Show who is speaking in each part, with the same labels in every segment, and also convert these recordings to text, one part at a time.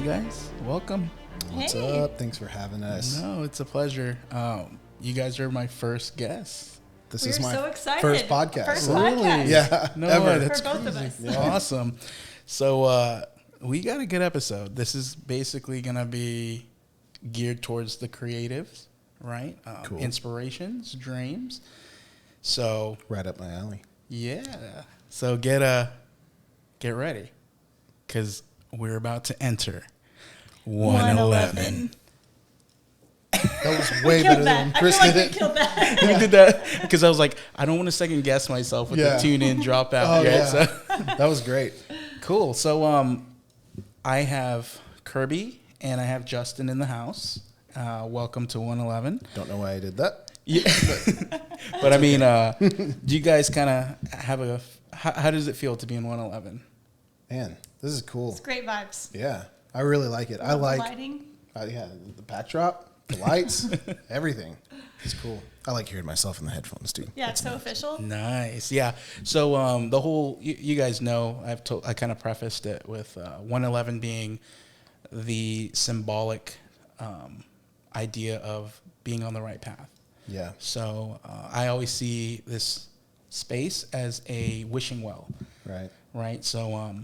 Speaker 1: guys. Welcome.
Speaker 2: What's
Speaker 3: Hey.
Speaker 2: up? Thanks for having us.
Speaker 1: No, it's a pleasure. You guys are my first guests.
Speaker 2: This
Speaker 3: We're
Speaker 2: is my
Speaker 3: so excited.
Speaker 2: first podcast.
Speaker 3: First
Speaker 1: Really?
Speaker 3: podcast.
Speaker 2: Yeah,
Speaker 1: No,
Speaker 2: ever.
Speaker 1: that's
Speaker 3: For both of
Speaker 1: crazy.
Speaker 3: us.
Speaker 1: Awesome. So we got a good episode. This is basically going to be geared towards the creatives, right?
Speaker 2: Cool.
Speaker 1: Inspirations, dreams. So
Speaker 2: Right up my alley.
Speaker 1: yeah. So get ready, because we're about to enter 111.
Speaker 2: That was way
Speaker 3: Killed
Speaker 2: better than
Speaker 3: that. I
Speaker 2: Chris
Speaker 3: feel like
Speaker 2: did
Speaker 3: we
Speaker 2: it.
Speaker 3: killed that.
Speaker 1: We did that because I was like, I don't want to second guess myself with
Speaker 2: Yeah.
Speaker 1: the tune in, drop out.
Speaker 2: Oh,
Speaker 1: right?
Speaker 2: yeah.
Speaker 1: So,
Speaker 2: That was great.
Speaker 1: cool. So I have Kirby and I have Justin in the house. Welcome to 111.
Speaker 2: Don't know why I did that.
Speaker 1: Yeah. But I mean, do you guys kind of have how does it feel to be in 111?
Speaker 2: Man, this is cool.
Speaker 3: It's great vibes.
Speaker 2: Yeah, I really like it. I
Speaker 3: Love the
Speaker 2: like,
Speaker 3: lighting.
Speaker 2: the backdrop, the lights, everything. It's cool. I like hearing myself in the headphones too.
Speaker 3: Yeah,
Speaker 2: That's
Speaker 3: it's so
Speaker 2: nice.
Speaker 3: official.
Speaker 1: Nice. Yeah. So the whole you guys know I kind of prefaced it with 111 being the symbolic idea of being on the right path.
Speaker 2: Yeah,
Speaker 1: So I always see this space as a wishing well,
Speaker 2: right.
Speaker 1: right? So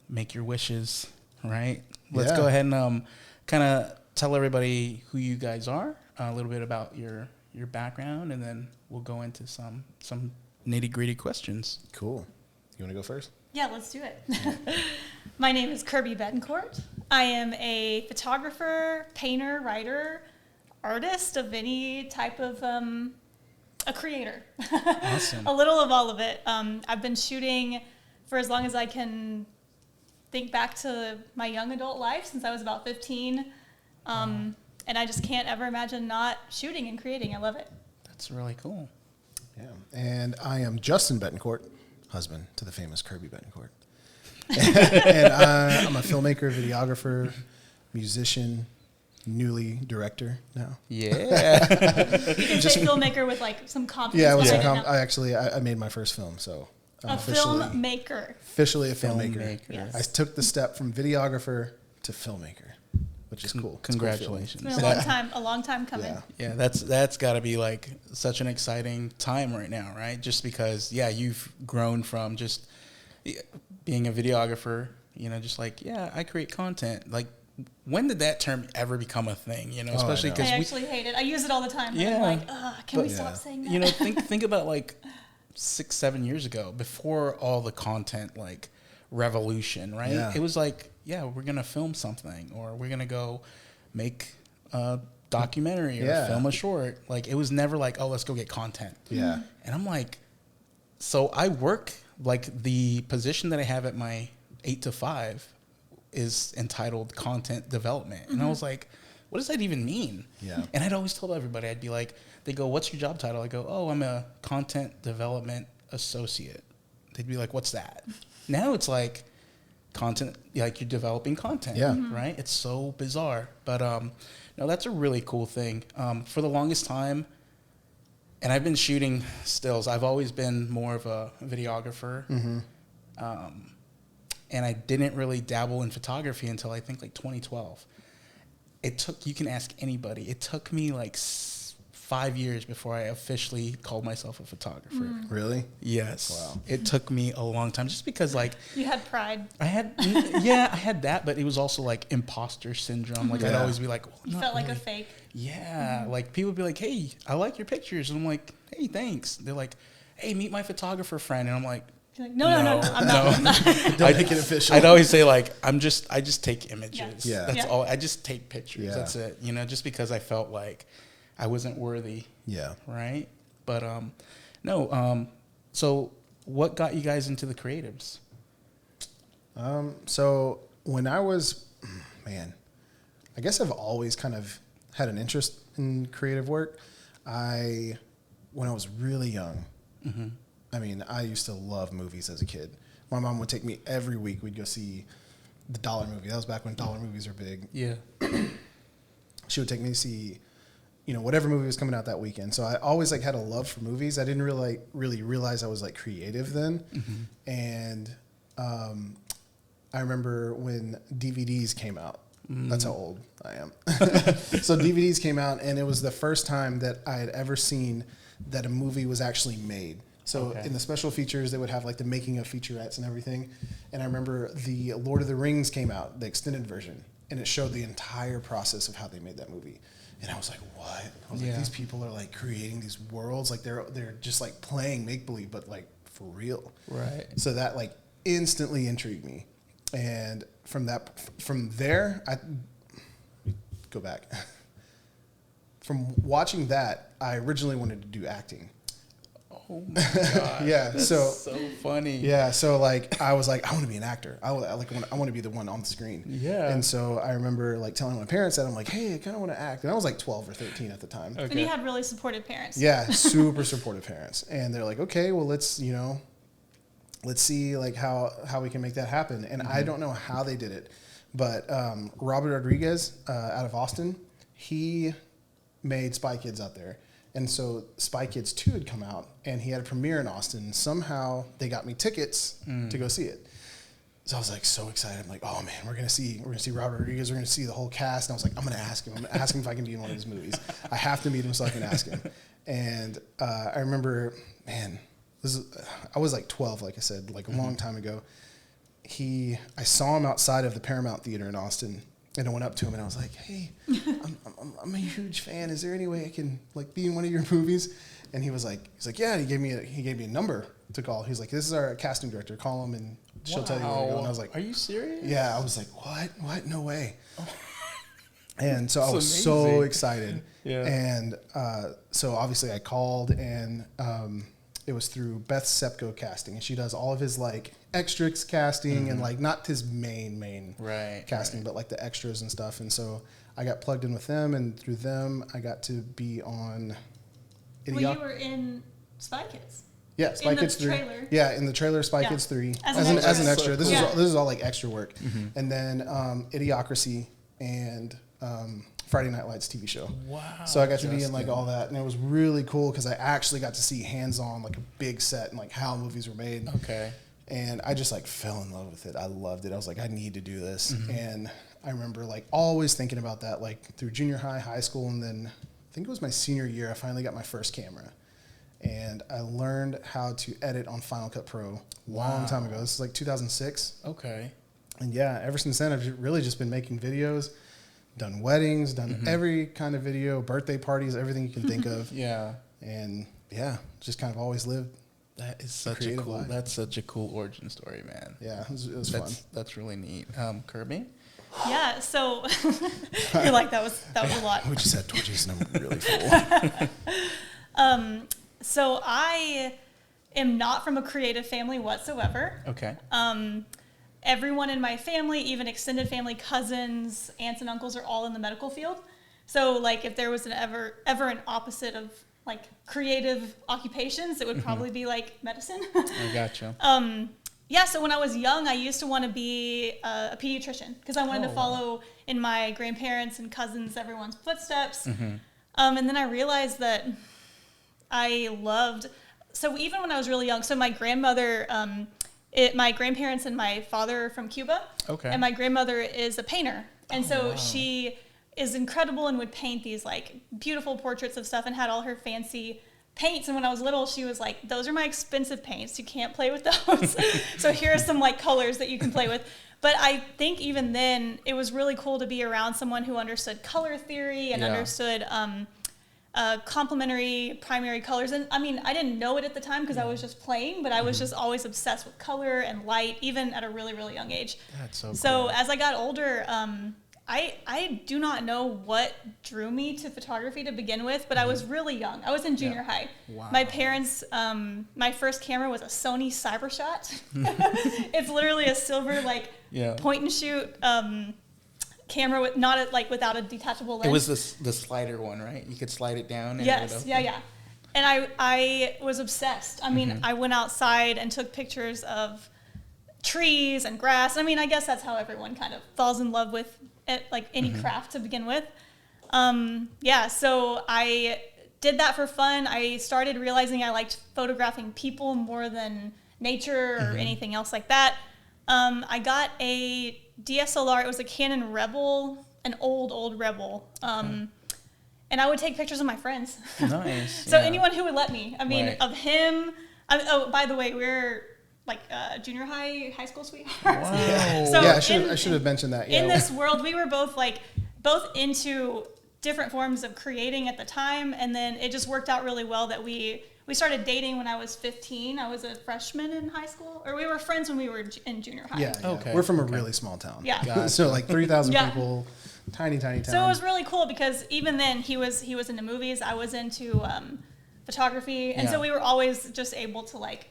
Speaker 1: make your wishes, right? Let's
Speaker 2: Yeah.
Speaker 1: go ahead and kind of tell everybody who you guys are, a little bit about your background, and then we'll go into some nitty-gritty questions.
Speaker 2: Cool. You want to go first?
Speaker 3: Yeah, let's do it. My name is Kirby Betancourt. I am a photographer, painter, writer, artist of any type of a creator.
Speaker 1: Awesome.
Speaker 3: A little of all of it. I've been shooting for as long as I can think back to my young adult life, since I was about 15. And I just can't ever imagine not shooting and creating. I love it.
Speaker 1: That's really cool.
Speaker 2: Yeah. And I am Justin Betancourt, husband to the famous Kirby Betancourt. And I'm a filmmaker, videographer, musician, newly director now.
Speaker 1: Yeah.
Speaker 3: You can say filmmaker with like some confidence.
Speaker 2: Yeah, it was
Speaker 3: behind it now.
Speaker 2: I made my first film, so I'm
Speaker 3: A
Speaker 2: officially
Speaker 3: filmmaker.
Speaker 2: a filmmaker.
Speaker 1: Filmmaker.
Speaker 3: Yes.
Speaker 2: I took the step from videographer to filmmaker, which is cool. It's a cool feeling.
Speaker 1: Congratulations.
Speaker 3: It's been a long time coming.
Speaker 2: Yeah.
Speaker 1: Yeah, that's got to be like such an exciting time right now, right? Just because, yeah, you've grown from just being a videographer, just like, yeah, I create content. Like, when did that term ever become a thing? Especially
Speaker 2: know.
Speaker 1: because
Speaker 3: I actually hate it. I use it all the time.
Speaker 1: Yeah.
Speaker 3: I'm like, can we
Speaker 2: But-
Speaker 3: stop saying that?
Speaker 1: think about like 6-7 years ago, before all the content like revolution, right?
Speaker 2: Yeah.
Speaker 1: It was like, yeah, we're gonna film something, or we're gonna go make a documentary or
Speaker 2: Yeah.
Speaker 1: film a short. Like, it was never like, oh, let's go get content.
Speaker 2: Yeah.
Speaker 1: And I'm like, so I work, like, the position that I have at my 8 to 5 is entitled content development. And I was like, what does that even mean?
Speaker 2: Yeah.
Speaker 1: And I'd always told everybody, I'd be like, they go, what's your job title? I go, oh, I'm a content development associate. They'd be like, what's that? Now it's like content, like you're developing content,
Speaker 2: Yeah.
Speaker 1: right? It's so bizarre. But no, that's a really cool thing. For the longest time, and I've been shooting stills, I've always been more of a videographer. And I didn't really dabble in photography until I think like 2012. You can ask anybody, it took me like 5 years before I officially called myself a photographer.
Speaker 2: Really?
Speaker 1: Yes.
Speaker 2: Wow.
Speaker 1: It took me a long time, just because like
Speaker 3: You had pride.
Speaker 1: I had that, but it was also like imposter syndrome. Like, I'd
Speaker 2: Yeah.
Speaker 1: always be like, well,
Speaker 3: You
Speaker 1: not
Speaker 3: felt like a
Speaker 1: really.
Speaker 3: fake.
Speaker 1: Yeah, like people would be like, hey, I like your pictures. And I'm like, hey, thanks. They're like, hey, meet my photographer friend. And I'm like,
Speaker 3: You're like, no, I'm not.
Speaker 2: Don't make it official.
Speaker 1: I'd always say like, I just take images.
Speaker 2: Yeah.
Speaker 1: That's
Speaker 3: Yeah.
Speaker 1: all. I just take pictures.
Speaker 2: Yeah.
Speaker 1: That's it. Just because I felt like I wasn't worthy.
Speaker 2: Yeah.
Speaker 1: Right. But no. So what got you guys into the creatives?
Speaker 2: So when I was, I guess I've always kind of had an interest in creative work. When I was really young, I used to love movies as a kid. My mom would take me every week. We'd go see the dollar movie. That was back when dollar movies were big.
Speaker 1: Yeah.
Speaker 2: She would take me to see, whatever movie was coming out that weekend. So I always had a love for movies. I didn't really realize I was creative then. And I remember when DVDs came out. That's how old I am. So DVDs came out, and it was the first time that I had ever seen that a movie was actually made. So in the special features, they would have like the making of featurettes and everything. And I remember the Lord of the Rings came out, the extended version, and it showed the entire process of how they made that movie. And I was like, what? I was like, these people are like creating these worlds, like they're just like playing make believe, but like for real.
Speaker 1: Right.
Speaker 2: So that like instantly intrigued me. And from there, I go back. From watching that, I originally wanted to do acting.
Speaker 1: Oh my god!
Speaker 2: Yeah,
Speaker 1: that's
Speaker 2: so
Speaker 1: funny.
Speaker 2: Yeah, so like I was like, I want to be an actor. I want to be the one on the screen.
Speaker 1: Yeah.
Speaker 2: And so I remember like telling my parents that I'm like, hey, I kind of want to act. And I was like 12 or 13 at the time.
Speaker 1: Okay.
Speaker 3: And you had really supportive parents.
Speaker 2: Yeah, super supportive parents. And they're like, okay, well let's see like how we can make that happen. And I don't know how they did it, but Robert Rodriguez out of Austin, he made Spy Kids out there. And so Spy Kids 2 had come out, and he had a premiere in Austin. Somehow they got me tickets to go see it. So I was like so excited. I'm like, oh man, we're gonna see Robert Rodriguez. We're gonna see the whole cast. And I was like, I'm gonna ask him if I can be in one of his movies. I have to meet him so I can ask him. And I remember, man, I was like 12, like I said, like a long time ago. I saw him outside of the Paramount Theater in Austin. And I went up to him and I was like, hey, I'm a huge fan. Is there any way I can like be in one of your movies? And he's like, yeah. And he gave me a number to call. He's like, this is our casting director. Call him and she'll tell you where to go. And I was like,
Speaker 1: are you serious?
Speaker 2: Yeah. I was like, what? No way. And so I was
Speaker 1: amazing.
Speaker 2: so excited.
Speaker 1: Yeah.
Speaker 2: And so obviously I called, and it was through Beth Sepko Casting, and she does all of his like extras casting and like not his main casting, but like the extras and stuff. And so I got plugged in with them, and through them I got to be on.
Speaker 3: Well, you were in Spy Kids.
Speaker 2: Yeah, Spy Kids 3.
Speaker 3: Trailer.
Speaker 2: Yeah, in the trailer, Spy Kids 3 as an extra. This is all like extra work. And then Idiocracy and Friday Night Lights TV show.
Speaker 1: Wow.
Speaker 2: So I got to be in like all that, and it was really cool because I actually got to see hands-on like a big set and like how movies were made.
Speaker 1: Okay.
Speaker 2: And I just like fell in love with it. I loved it. I was like, I need to do this. And I remember like always thinking about that like through junior high, high school, and then I think it was my senior year I finally got my first camera. And I learned how to edit on Final Cut Pro a long time ago. This is like 2006.
Speaker 1: Okay.
Speaker 2: And yeah, ever since then I've really just been making videos. Done weddings, done every kind of video, birthday parties, everything you can think of.
Speaker 1: Yeah.
Speaker 2: And yeah, just kind of always lived.
Speaker 1: That is such a cool. Life. That's such a cool origin story, man.
Speaker 2: Yeah, it was fun.
Speaker 1: That's really neat. Kirby.
Speaker 3: Yeah. So you're like that was a lot.
Speaker 2: We just had torches and I'm really full.
Speaker 3: So I am not from a creative family whatsoever.
Speaker 1: Okay.
Speaker 3: Everyone in my family, even extended family, cousins, aunts and uncles, are all in the medical field. So like if there was ever an opposite of like creative occupations, it would probably be like medicine.
Speaker 1: I gotcha.
Speaker 3: Yeah, so when I was young, I used to want to be a pediatrician because I wanted to follow in my grandparents and cousins, everyone's footsteps. And then I realized that I loved, so even when I was really young, so my grandmother, my grandparents and my father are from Cuba.
Speaker 1: Okay.
Speaker 3: And my grandmother is a painter. And she is incredible and would paint these like beautiful portraits of stuff and had all her fancy paints. And when I was little, she was like, those are my expensive paints. You can't play with those. So here are some like colors that you can play with. But I think even then it was really cool to be around someone who understood color theory and understood complementary primary colors. And I mean, I didn't know it at the time because I was just playing, but I was just always obsessed with color and light, even at a really, really young age.
Speaker 1: That's so cool.
Speaker 3: So as I got older, I do not know what drew me to photography to begin with, but I was really young. I was in junior high.
Speaker 1: Wow.
Speaker 3: My parents, my first camera was a Sony Cybershot. It's literally a silver point and shoot camera with without a detachable lens.
Speaker 1: It was the slider one, right? You could slide it down. And
Speaker 3: yes, yeah. And I was obsessed. I mean, I went outside and took pictures of trees and grass. I mean, I guess that's how everyone kind of falls in love with it, like any craft to begin with. So I did that for fun. I started realizing I liked photographing people more than nature or anything else like that. I got a DSLR. It was a Canon Rebel, an old Rebel. And I would take pictures of my friends.
Speaker 1: Nice.
Speaker 3: So
Speaker 1: yeah.
Speaker 3: anyone who would let me. I mean,
Speaker 1: Right.
Speaker 3: of him. Oh, by the way, we're like junior high school sweethearts.
Speaker 1: Wow.
Speaker 3: So
Speaker 2: Yeah, I should have mentioned that. Yeah.
Speaker 3: In this world, we were both into different forms of creating at the time, and then it just worked out really well that we started dating when I was 15. I was a freshman in high school, or we were friends when we were in junior high.
Speaker 2: Yeah, yeah.
Speaker 1: Okay.
Speaker 2: We're from a
Speaker 1: Okay.
Speaker 2: really small town.
Speaker 3: Yeah.
Speaker 1: Gotcha.
Speaker 2: So like 3,000
Speaker 3: Yeah.
Speaker 2: people, tiny town.
Speaker 3: So it was really cool because even then he was into movies. I was into photography, and
Speaker 1: Yeah.
Speaker 3: so we were always just able to like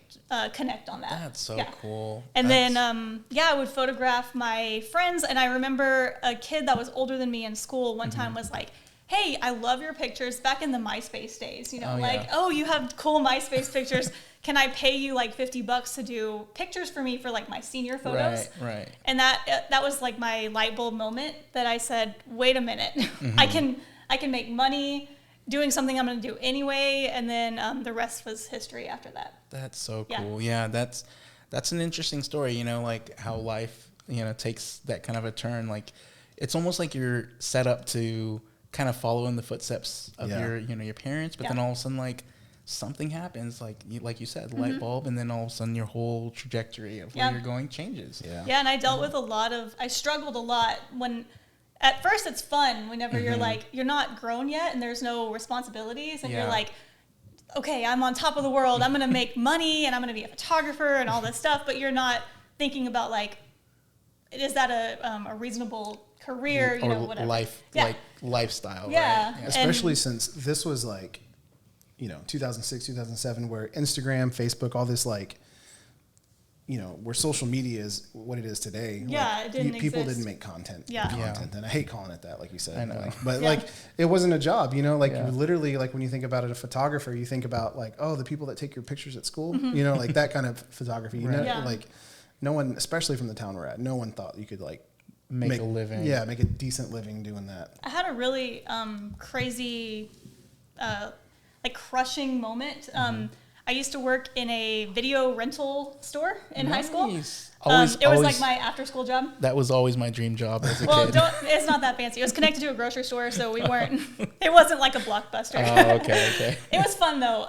Speaker 3: connect on that.
Speaker 1: That's so
Speaker 3: Yeah.
Speaker 1: cool.
Speaker 3: And
Speaker 1: That's-
Speaker 3: then, I would photograph my friends. And I remember a kid that was older than me in school one time was like, hey, I love your pictures, back in the MySpace days, you know,
Speaker 1: Oh,
Speaker 3: like,
Speaker 1: yeah.
Speaker 3: oh, you have cool MySpace pictures. Can I pay you like $50 to do pictures for me for like my senior photos?
Speaker 1: Right.
Speaker 3: And that was like my light bulb moment that I said, wait a minute, I can make money doing something I'm going to do anyway. And then the rest was history after that.
Speaker 1: That's so
Speaker 3: Yeah.
Speaker 1: cool. Yeah, that's an interesting story, you know, like how life, you know, takes that kind of a turn. Like it's almost like you're set up to kind of follow in the footsteps of
Speaker 2: Yeah.
Speaker 1: your parents, but
Speaker 3: Yeah.
Speaker 1: then all of a sudden like something happens, like you said, light bulb, and then all of a sudden your whole trajectory of where
Speaker 3: Yeah.
Speaker 1: you're going changes.
Speaker 3: Yeah, and I dealt with I struggled a lot when, at first it's fun whenever you're like, you're not grown yet and there's no responsibilities and you're
Speaker 1: Yeah.
Speaker 3: like, okay, I'm on top of the world, I'm gonna make money and I'm gonna be a photographer and all this stuff, but you're not thinking about like, is that a reasonable career, you know, whatever.
Speaker 1: Like lifestyle,
Speaker 3: Yeah.
Speaker 1: right?
Speaker 2: Especially since this was like, 2006, 2007, where Instagram, Facebook, all this like, where social media is what it is today.
Speaker 3: Yeah,
Speaker 2: like,
Speaker 3: it didn't
Speaker 2: people
Speaker 3: exist.
Speaker 2: didn't make content.
Speaker 3: Yeah.
Speaker 2: Content, and I hate calling it that, like you said.
Speaker 1: I know.
Speaker 2: But
Speaker 3: Yeah.
Speaker 2: like, it wasn't a job. Like
Speaker 1: Yeah.
Speaker 2: literally, like when you think about it, a photographer, you think about like, oh, the people that take your pictures at school. Like that kind of photography.
Speaker 1: Right.
Speaker 3: Yeah.
Speaker 2: Like no one, especially from the town we're at, no one thought you could like
Speaker 1: Make a living.
Speaker 2: Yeah, make a decent living doing that.
Speaker 3: I had a really crazy, like crushing moment. I used to work in a video rental store in high school.
Speaker 1: Nice.
Speaker 3: It was like my after-school job.
Speaker 1: That was always my dream job as a
Speaker 3: Well,
Speaker 1: kid.
Speaker 3: it's not that fancy. It was connected to a grocery store, so we weren't. It wasn't like a Blockbuster.
Speaker 1: Oh, okay.
Speaker 3: It was fun though.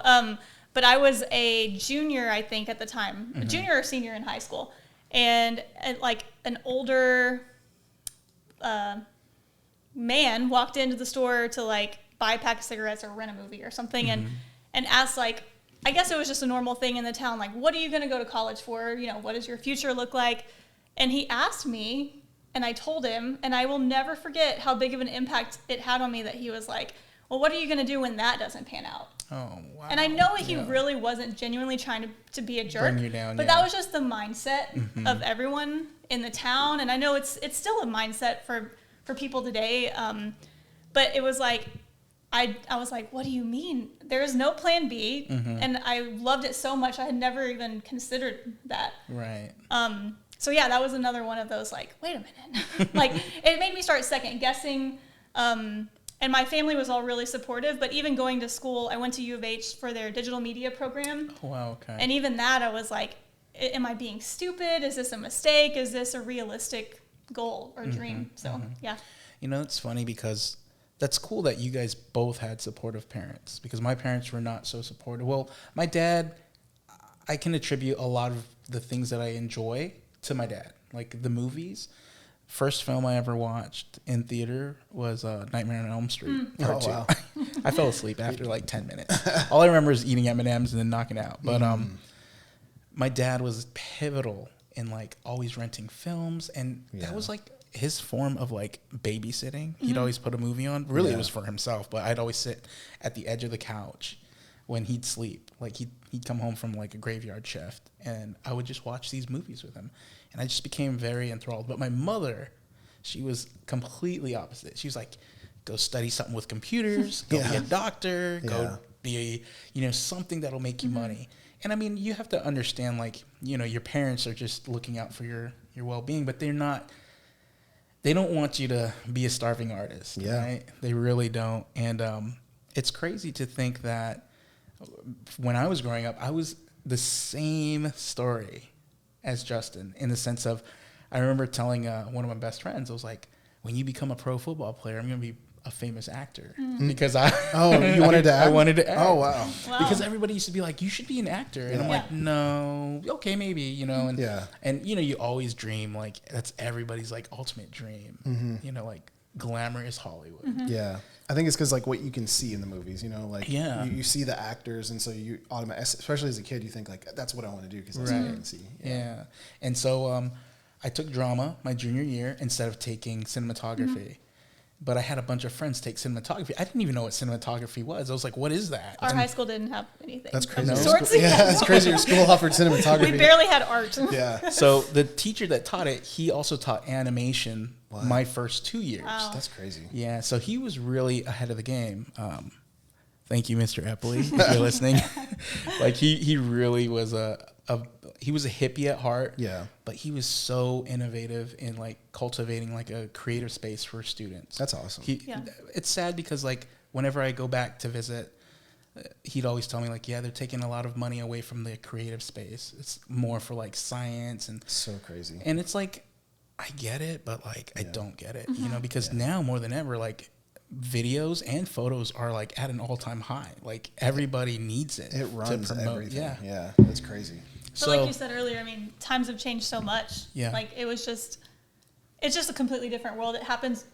Speaker 3: But I was a junior, I think, at the time, a junior or senior in high school, and like an older man walked into the store to like buy a pack of cigarettes or rent a movie or something, and asked like, I guess it was just a normal thing in the town, like, what are you going to go to college for? What does your future look like? And he asked me, and I told him, and I will never forget how big of an impact it had on me that he was like, well, what are you going to do when that doesn't pan out?
Speaker 1: Oh, wow.
Speaker 3: And I know he
Speaker 1: Yeah.
Speaker 3: really wasn't genuinely trying to be a jerk.
Speaker 1: Bring you down,
Speaker 3: but
Speaker 1: yeah.
Speaker 3: that was just the mindset of everyone in the town. And I know it's still a mindset for people today. But it was like, I was like, what do you mean? There is no plan B. And I loved it so much. I had never even considered that.
Speaker 1: Right.
Speaker 3: So yeah, that was another one of those like, wait a minute. Like it made me start second guessing. And my family was all really supportive, but even going to school, I went to U of H for their digital media program.
Speaker 1: Oh, wow, okay.
Speaker 3: And even that, I was like, am I being stupid? Is this a mistake? Is this a realistic goal or dream? So, yeah.
Speaker 1: It's funny because that's cool that you guys both had supportive parents, because my parents were not so supportive. Well, my dad, I can attribute a lot of the things that I enjoy to my dad, like the movies. First film I ever watched in theater was Nightmare on Elm Street Part 2.
Speaker 2: Wow.
Speaker 1: I fell asleep after like 10 minutes. All I remember is eating M&Ms and then knocking out. But my dad was pivotal in like always renting films, and that was like his form of like babysitting. He'd always put a movie on. Really, it was for himself, but I'd always sit at the edge of the couch when he'd sleep. Like he'd come home from like a graveyard shift, and I would just watch these movies with him. And I just became very enthralled. But my mother, she was completely opposite. She was like, go study something with computers, go be a doctor, go be, something that'll make you money. And I mean, you have to understand, like, your parents are just looking out for your well-being, but they don't want you to be a starving artist, right? They really don't. And it's crazy to think that when I was growing up, I was the same story as Justin, in the sense of I remember telling one of my best friends, I was like, when you become a pro football player, I'm going to be a famous actor because
Speaker 2: you wanted to act?
Speaker 1: I wanted to act.
Speaker 2: Oh, wow.
Speaker 1: Because everybody used to be like, you should be an actor. And I'm like, no, okay, maybe, you know. And, and, you know, you always dream, like, that's everybody's, like, ultimate dream, you know, like, glamorous Hollywood.
Speaker 2: Yeah. I think it's because, like, what you can see in the movies, you know, like, you see the actors, and so you automatically, especially as a kid, you think, like, that's what I want to do because that's what I can see.
Speaker 1: Yeah. And so I took drama my junior year instead of taking cinematography. But I had a bunch of friends take cinematography. I didn't even know what cinematography was. I was like, what is that?
Speaker 3: Our high school didn't have anything.
Speaker 2: That's crazy.
Speaker 3: Yeah,
Speaker 2: that's crazy. Your school offered cinematography.
Speaker 3: We barely had art.
Speaker 2: Yeah.
Speaker 1: So the teacher that taught it, he also taught animation my first 2 years.
Speaker 3: Wow.
Speaker 2: That's crazy.
Speaker 1: Yeah, so he was really ahead of the game. Thank you, Mr. Epley, if you're listening. Like he really was he was a hippie at heart.
Speaker 2: Yeah.
Speaker 1: But he was so innovative in like cultivating like a creative space for students.
Speaker 2: That's awesome.
Speaker 1: It's sad because like whenever I go back to visit, he'd always tell me like, yeah, they're taking a lot of money away from the creative space. It's more for like science and
Speaker 2: so crazy.
Speaker 1: And it's like, I get it, but like I don't get it, you know, because now more than ever, like videos and photos are like at an all-time high. Like everybody needs it.
Speaker 2: It runs
Speaker 1: to promote.
Speaker 2: everything. Yeah, that's crazy.
Speaker 3: But like you said earlier, I mean, times have changed so much.
Speaker 1: Yeah.
Speaker 3: Like it's just a completely different world. It happens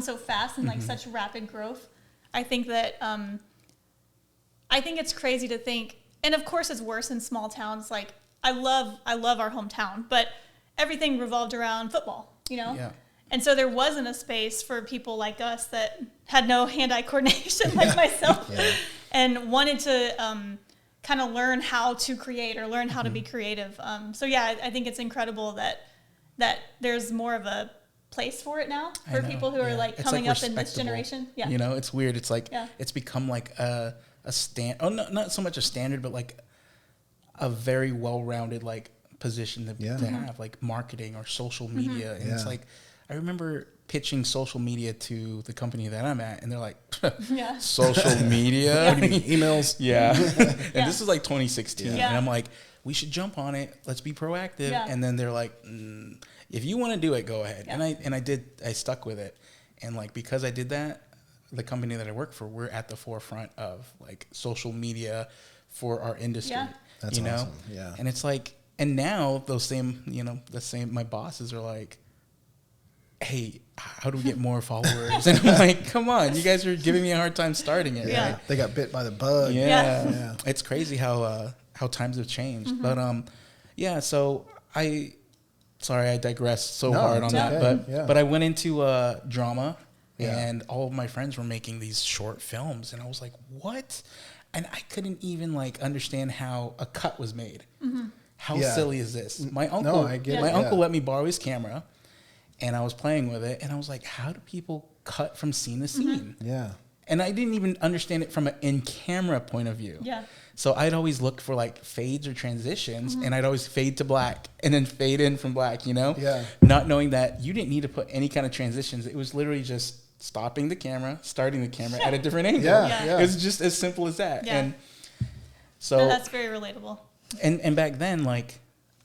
Speaker 3: so fast and like such rapid growth. I think that I think it's crazy to think, and of course it's worse in small towns. Like I love our hometown, but everything revolved around football, you know?
Speaker 1: Yeah.
Speaker 3: And so there wasn't a space for people like us that had no hand-eye coordination like myself and wanted to kind of learn how to create or learn how to be creative. So yeah, I think it's incredible that there's more of a place for it now for people who are like coming up in this generation. Yeah.
Speaker 1: You know, it's weird. It's like, it's become like a not so much a standard, but like a very well-rounded like position to have, like marketing or social media. And it's like, I remember pitching social media to the company that I'm at, and they're like, social media?
Speaker 2: What do you mean, emails?
Speaker 1: And this is like 2016. And I'm like, we should jump on it. Let's be proactive. And then they're like, if you want to do it, go ahead. And I stuck with it. And like, because I did that, the company that I work for, we're at the forefront of like social media for our industry.
Speaker 2: That's awesome. Yeah.
Speaker 1: And it's like, and now those same, my bosses are like, hey, how do we get more followers? And I'm like, come on, you guys are giving me a hard time starting it.
Speaker 2: Right? They got bit by the bug.
Speaker 1: It's crazy how times have changed. But so I digressed so hard on that. But I went into drama, and all of my friends were making these short films, and I was like, what? And I couldn't even like understand how a cut was made. How silly is this? My uncle, uncle let me borrow his camera, and I was playing with it, and I was like, how do people cut from scene to scene?
Speaker 2: Yeah.
Speaker 1: And I didn't even understand it from an in-camera point of view.
Speaker 3: Yeah.
Speaker 1: So I'd always look for like fades or transitions, and I'd always fade to black and then fade in from black, you know?
Speaker 2: Yeah.
Speaker 1: Not knowing that you didn't need to put any kind of transitions. It was literally just stopping the camera, starting the camera at a different angle. It was just as simple as that.
Speaker 3: Yeah.
Speaker 1: And so
Speaker 3: that's very relatable.
Speaker 1: And back then, like,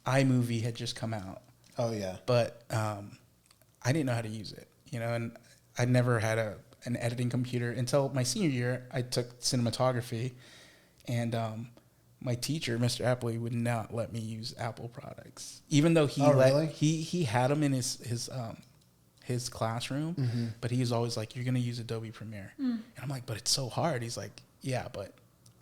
Speaker 1: iMovie had just come out.
Speaker 2: Oh, yeah.
Speaker 1: But I didn't know how to use it, you know, and I'd never had an editing computer until my senior year. I took cinematography, and my teacher, Mr. Epley, would not let me use Apple products, even though he had them in his classroom, but he was always like, you're going to use Adobe Premiere. And I'm like, but it's so hard. He's like, yeah, but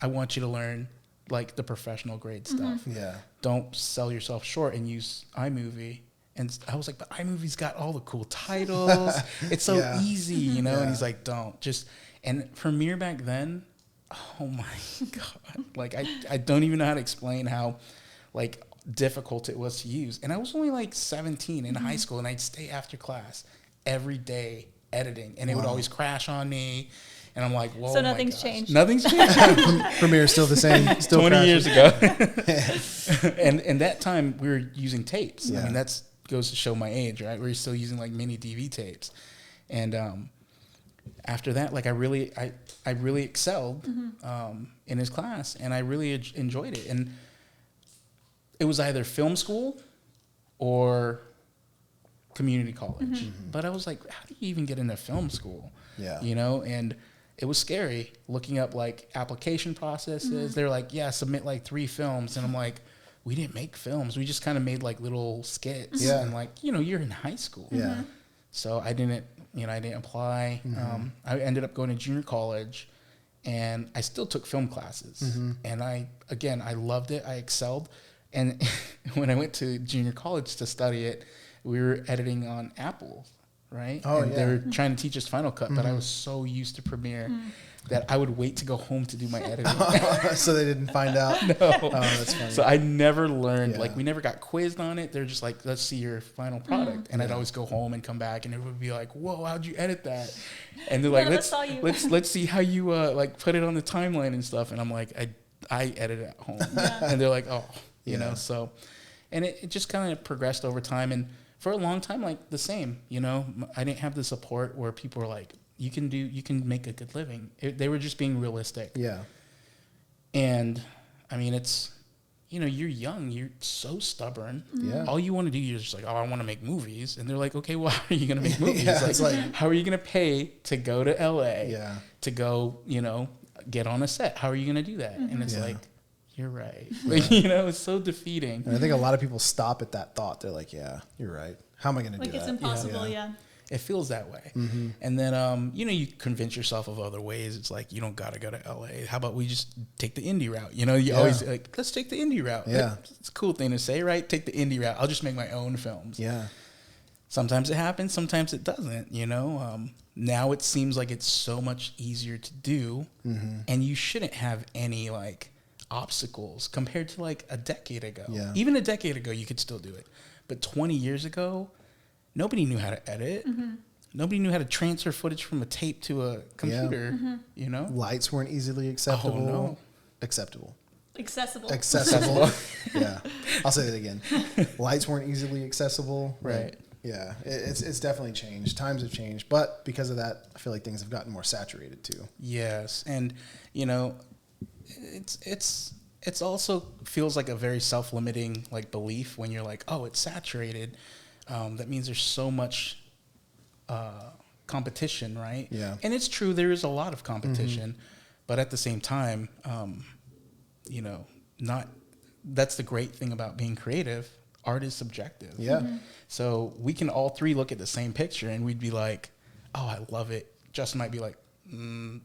Speaker 1: I want you to learn like the professional grade stuff.
Speaker 2: Yeah. Don't
Speaker 1: sell yourself short and use iMovie. And I was like, but iMovie's got all the cool titles. It's so easy, you know? And he's like, don't. And Premiere back then, oh my God. Like, I don't even know how to explain how, like, difficult it was to use. And I was only, like, 17 in high school, and I'd stay after class every day editing. And it would always crash on me. And I'm like, whoa.
Speaker 3: So nothing's changed.
Speaker 1: Nothing's changed.
Speaker 2: Premiere's still the same. Still
Speaker 1: 20 years ago. And that time, we were using tapes. I mean, that's goes to show my age, right? We're still using like mini DV tapes. And after that, like I really excelled in his class, and I really enjoyed it. And it was either film school or community college. But I was like, how do you even get into film school?
Speaker 2: Yeah.
Speaker 1: You know, and it was scary looking up like application processes. They're like, yeah, submit like 3 films. And I'm like, we didn't make films. We just kind of made like little skits.
Speaker 2: Yeah.
Speaker 1: And like, you know, you're in high school.
Speaker 2: Yeah.
Speaker 1: So I didn't apply. I ended up going to junior college, and I still took film classes. And I loved it. I excelled. And when I went to junior college to study it, we were editing on Apple, right?
Speaker 2: Oh,
Speaker 1: and
Speaker 2: yeah.
Speaker 1: they were trying to teach us Final Cut, but I was so used to Premiere that I would wait to go home to do my editing.
Speaker 2: So they didn't find out?
Speaker 1: No.
Speaker 2: Oh, that's funny.
Speaker 1: So I never learned,
Speaker 2: Yeah.
Speaker 1: like we never got quizzed on it. They're just like, let's see your final product. And I'd always go home and come back and it would be like, whoa, how'd you edit that? And they're like, let's see how you like put it on the timeline and stuff. And I'm like, I edit at home. And they're like, oh, you know, so, and it just kind of progressed over time. And for a long time, like the same, you know, I didn't have the support where people were like, you can make a good living. They were just being realistic.
Speaker 2: Yeah.
Speaker 1: And I mean, it's, you know, you're young, you're so stubborn.
Speaker 2: Yeah.
Speaker 1: All you want to do, you're just like, oh, I want to make movies. And they're like, okay, well, how are you going to make movies?
Speaker 2: Yeah, it's like,
Speaker 1: how are you going to pay to go to LA?
Speaker 2: Yeah.
Speaker 1: To go, you know, get on a set? How are you going to do that? And it's
Speaker 2: Yeah.
Speaker 1: like, you're right. Like, you know, it's so defeating.
Speaker 2: And I think a lot of people stop at that thought. They're like, yeah, you're right. How am I going to do
Speaker 3: Like
Speaker 2: that?
Speaker 3: it's impossible, yeah.
Speaker 1: It feels that way. And then, you know, you convince yourself of other ways. It's like, you don't got to go to LA. How about we just take the indie route? You know, you always like, let's take the indie route.
Speaker 2: Yeah.
Speaker 1: It's a cool thing to say, right? Take the indie route. I'll just make my own films.
Speaker 2: Yeah.
Speaker 1: Sometimes it happens. Sometimes it doesn't, you know. Now it seems like it's so much easier to do. And you shouldn't have any, like, obstacles compared to, like, a decade ago.
Speaker 2: Yeah.
Speaker 1: Even a decade ago, you could still do it. But 20 years ago, nobody knew how to edit. Nobody knew how to transfer footage from a tape to a computer, you know?
Speaker 2: Lights weren't easily acceptable.
Speaker 1: Oh, no.
Speaker 2: Accessible.
Speaker 3: Accessible.
Speaker 2: Yeah. I'll say that again. Lights weren't easily accessible.
Speaker 1: Right.
Speaker 2: Yeah. It's definitely changed. Times have changed. But because of that, I feel like things have gotten more saturated too.
Speaker 1: Yes. And, you know, it's also feels like a very self-limiting, like, belief when you're like, oh, it's saturated. That means there's so much competition, right?
Speaker 2: Yeah.
Speaker 1: And it's true, there is a lot of competition, but at the same time, you know, that's the great thing about being creative. Art is subjective.
Speaker 2: Yeah.
Speaker 1: So we can all three look at the same picture and we'd be like, oh, I love it. Justin might be like, no.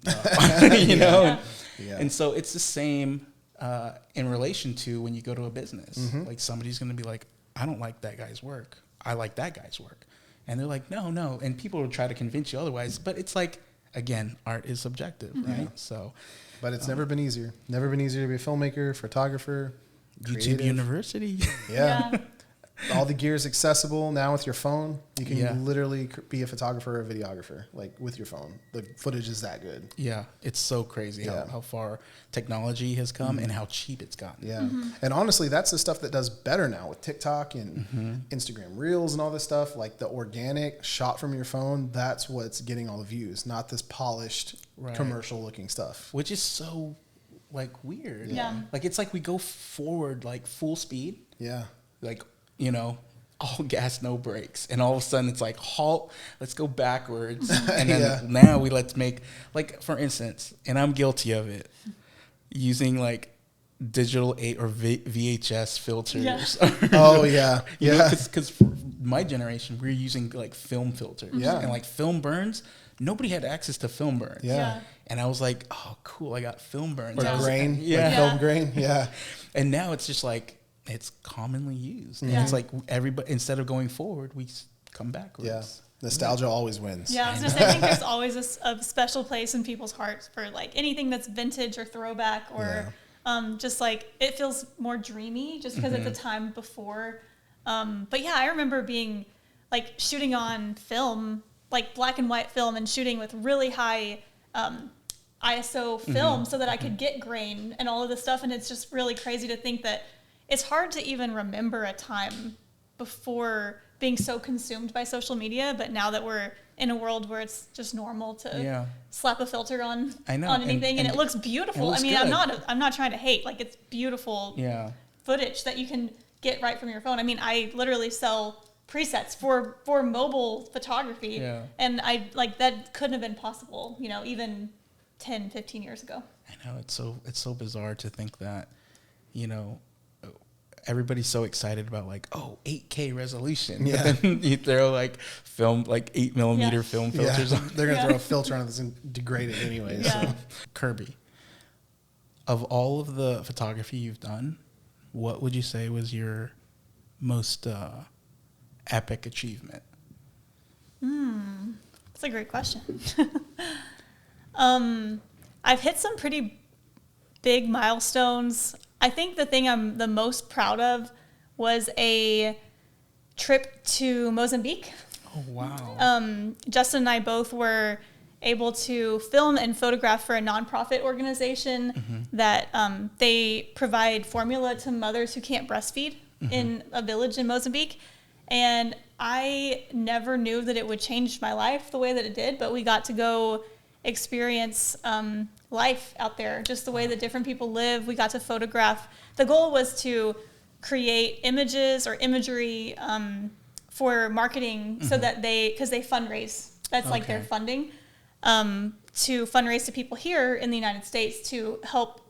Speaker 1: You know?
Speaker 2: Yeah.
Speaker 1: And so it's the same in relation to when you go to a business. Like somebody's going to be like, I don't like that guy's work. I like that guy's work. And they're like, no. And people will try to convince you otherwise. But it's like, again, art is subjective, right? So,
Speaker 2: But it's never been easier. Never been easier to be a filmmaker, photographer,
Speaker 1: YouTube
Speaker 2: creative.
Speaker 1: University.
Speaker 2: Yeah. All the gear is accessible now with your phone. You can literally be a photographer or a videographer, like with your phone. The footage is that good.
Speaker 1: Yeah, it's so crazy how far technology has come and how cheap it's gotten.
Speaker 2: Yeah. And honestly, that's the stuff that does better now with TikTok and Instagram Reels and all this stuff. Like the organic shot from your phone, that's what's getting all the views, not this polished commercial looking stuff.
Speaker 1: Which is so, like, weird.
Speaker 3: Yeah.
Speaker 1: Like, it's like we go forward, like, full speed.
Speaker 2: Yeah.
Speaker 1: Like, you know, all gas, no brakes. And all of a sudden it's like, halt, let's go backwards. And then now let's make, like, for instance, and I'm guilty of it, using, like, digital 8 or VHS filters.
Speaker 3: Yeah.
Speaker 2: Oh, yeah.
Speaker 1: You know, because for my generation, we're using, like, film filters.
Speaker 2: Yeah.
Speaker 1: And, like, film burns, nobody had access to film burns.
Speaker 2: Yeah.
Speaker 1: And I was like, oh, cool, I got film burns.
Speaker 2: Or grain.
Speaker 1: Yeah.
Speaker 2: Like film grain. Yeah.
Speaker 1: And now it's just like, it's commonly used. And
Speaker 3: Yeah.
Speaker 1: it's like everybody, instead of going forward, we come backwards.
Speaker 2: Yeah. Nostalgia always wins.
Speaker 3: Yeah, I was just I think there's always a special place in people's hearts for like anything that's vintage or throwback or just like it feels more dreamy just because it's a time before. But yeah, I remember being like shooting on film, like black and white film, and shooting with really high ISO film so that I could get grain and all of this stuff. And it's just really crazy to think that it's hard to even remember a time before being so consumed by social media, but now that we're in a world where it's just normal to slap a filter on anything and it looks beautiful.
Speaker 1: It looks
Speaker 3: I mean,
Speaker 1: good.
Speaker 3: I'm not trying to hate, like it's beautiful footage that you can get right from your phone. I mean, I literally sell presets for mobile photography.
Speaker 1: Yeah.
Speaker 3: And I like that couldn't have been possible, you know, even 10, 15 years ago.
Speaker 1: I know, it's so bizarre to think that, you know, everybody's so excited about like, oh, 8K resolution.
Speaker 2: Yeah.
Speaker 1: But then you throw like film, like 8mm film filters on.
Speaker 2: They're going to throw a filter on it that's degraded anyway.
Speaker 3: Yeah.
Speaker 2: So.
Speaker 1: Kirby, of all of the photography you've done, what would you say was your most epic achievement?
Speaker 3: That's a great question. I've hit some pretty big milestones. I think the thing I'm the most proud of was a trip to Mozambique.
Speaker 1: Oh, wow.
Speaker 3: Justin and I both were able to film and photograph for a nonprofit organization that they provide formula to mothers who can't breastfeed in a village in Mozambique. And I never knew that it would change my life the way that it did, but we got to go experience life out there, just the way that different people live. We got to photograph. The goal was to create images or imagery for marketing so that because they fundraise. That's like their funding. To fundraise to people here in the United States to help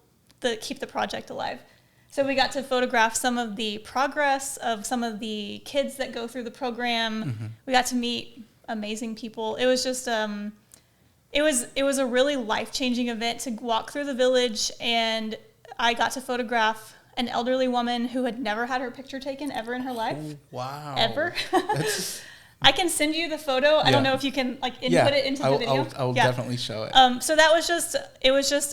Speaker 3: keep the project alive. So we got to photograph some of the progress of some of the kids that go through the program. We got to meet amazing people. It was just it was a really life-changing event to walk through the village, and I got to photograph an elderly woman who had never had her picture taken ever in her life.
Speaker 1: Oh, wow.
Speaker 3: Ever. I can send you the photo. I don't know if you can like input it into the video.
Speaker 1: I'll definitely show it.
Speaker 3: So that was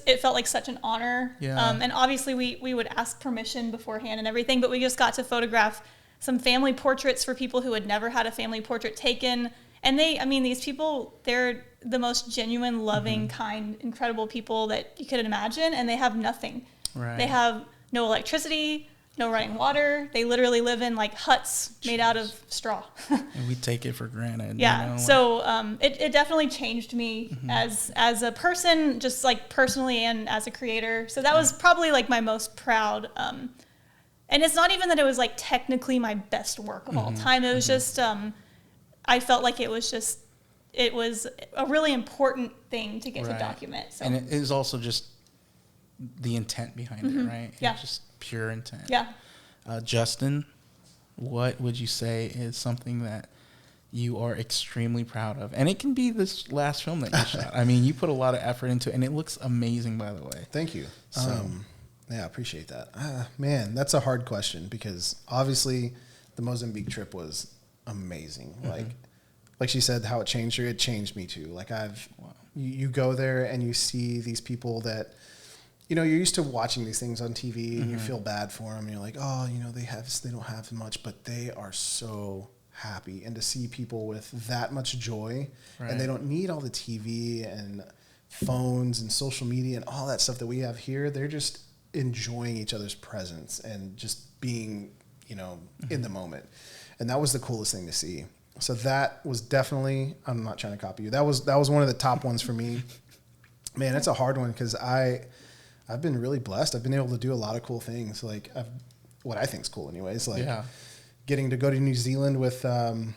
Speaker 3: it felt like such an honor.
Speaker 1: Yeah.
Speaker 3: And obviously we would ask permission beforehand and everything, but we just got to photograph some family portraits for people who had never had a family portrait taken. And these people, they're the most genuine, loving, kind, incredible people that you could imagine. And they have nothing.
Speaker 1: Right.
Speaker 3: They have no electricity, no running water. They literally live in like huts made out of straw.
Speaker 1: And we take it for granted.
Speaker 3: Yeah.
Speaker 1: You know?
Speaker 3: So it definitely changed me as a person, just like personally and as a creator. So that was probably like my most proud. And it's not even that it was like technically my best work of all time. It was just I felt like it was a really important thing to get to document. So.
Speaker 1: And it is also just the intent behind it, right?
Speaker 3: Yeah.
Speaker 1: It's just pure intent.
Speaker 3: Yeah.
Speaker 1: Justin, what would you say is something that you are extremely proud of? And it can be this last film that you shot. I mean, you put a lot of effort into it, and it looks amazing, by the way.
Speaker 2: Thank you.
Speaker 1: So.
Speaker 2: Yeah, I appreciate that. Man, that's a hard question because obviously the Mozambique trip was amazing. Like she said, how it changed her, it changed me too. Like you go there and you see these people that, you know, you're used to watching these things on TV and you feel bad for them. And you're like, oh, you know, they don't have much, but they are so happy. And to see people with that much joy, and they don't need all the TV and phones and social media and all that stuff that we have here. They're just enjoying each other's presence and just being, you know, in the moment. And that was the coolest thing to see. So that was definitely, I'm not trying to copy you. That was one of the top ones for me. Man, it's a hard one because I've been really blessed. I've been able to do a lot of cool things. Like what I think is cool anyways. Like getting to go to New Zealand with one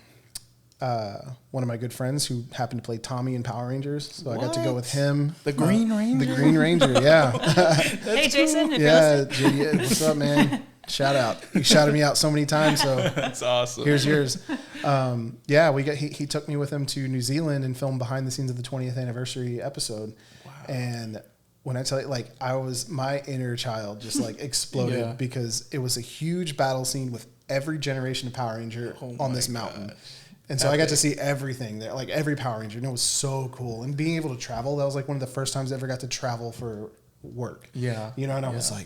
Speaker 2: of my good friends who happened to play Tommy in Power Rangers. So I got to go with him.
Speaker 1: The Green Ranger?
Speaker 2: The Green Ranger, yeah.
Speaker 3: Hey, Jason. If
Speaker 2: yeah, JD, what's up, man? Shout out. You shouted me out so many times, so
Speaker 1: that's awesome.
Speaker 2: Here's yours. He took me with him to New Zealand and filmed behind the scenes of the 20th anniversary episode. Wow. And when I tell you, like, my inner child just like exploded because it was a huge battle scene with every generation of Power Ranger on this mountain. And so I got to see everything there, like every Power Ranger, and it was so cool. And being able to travel, that was like one of the first times I ever got to travel for work. Yeah. You know, and I was like,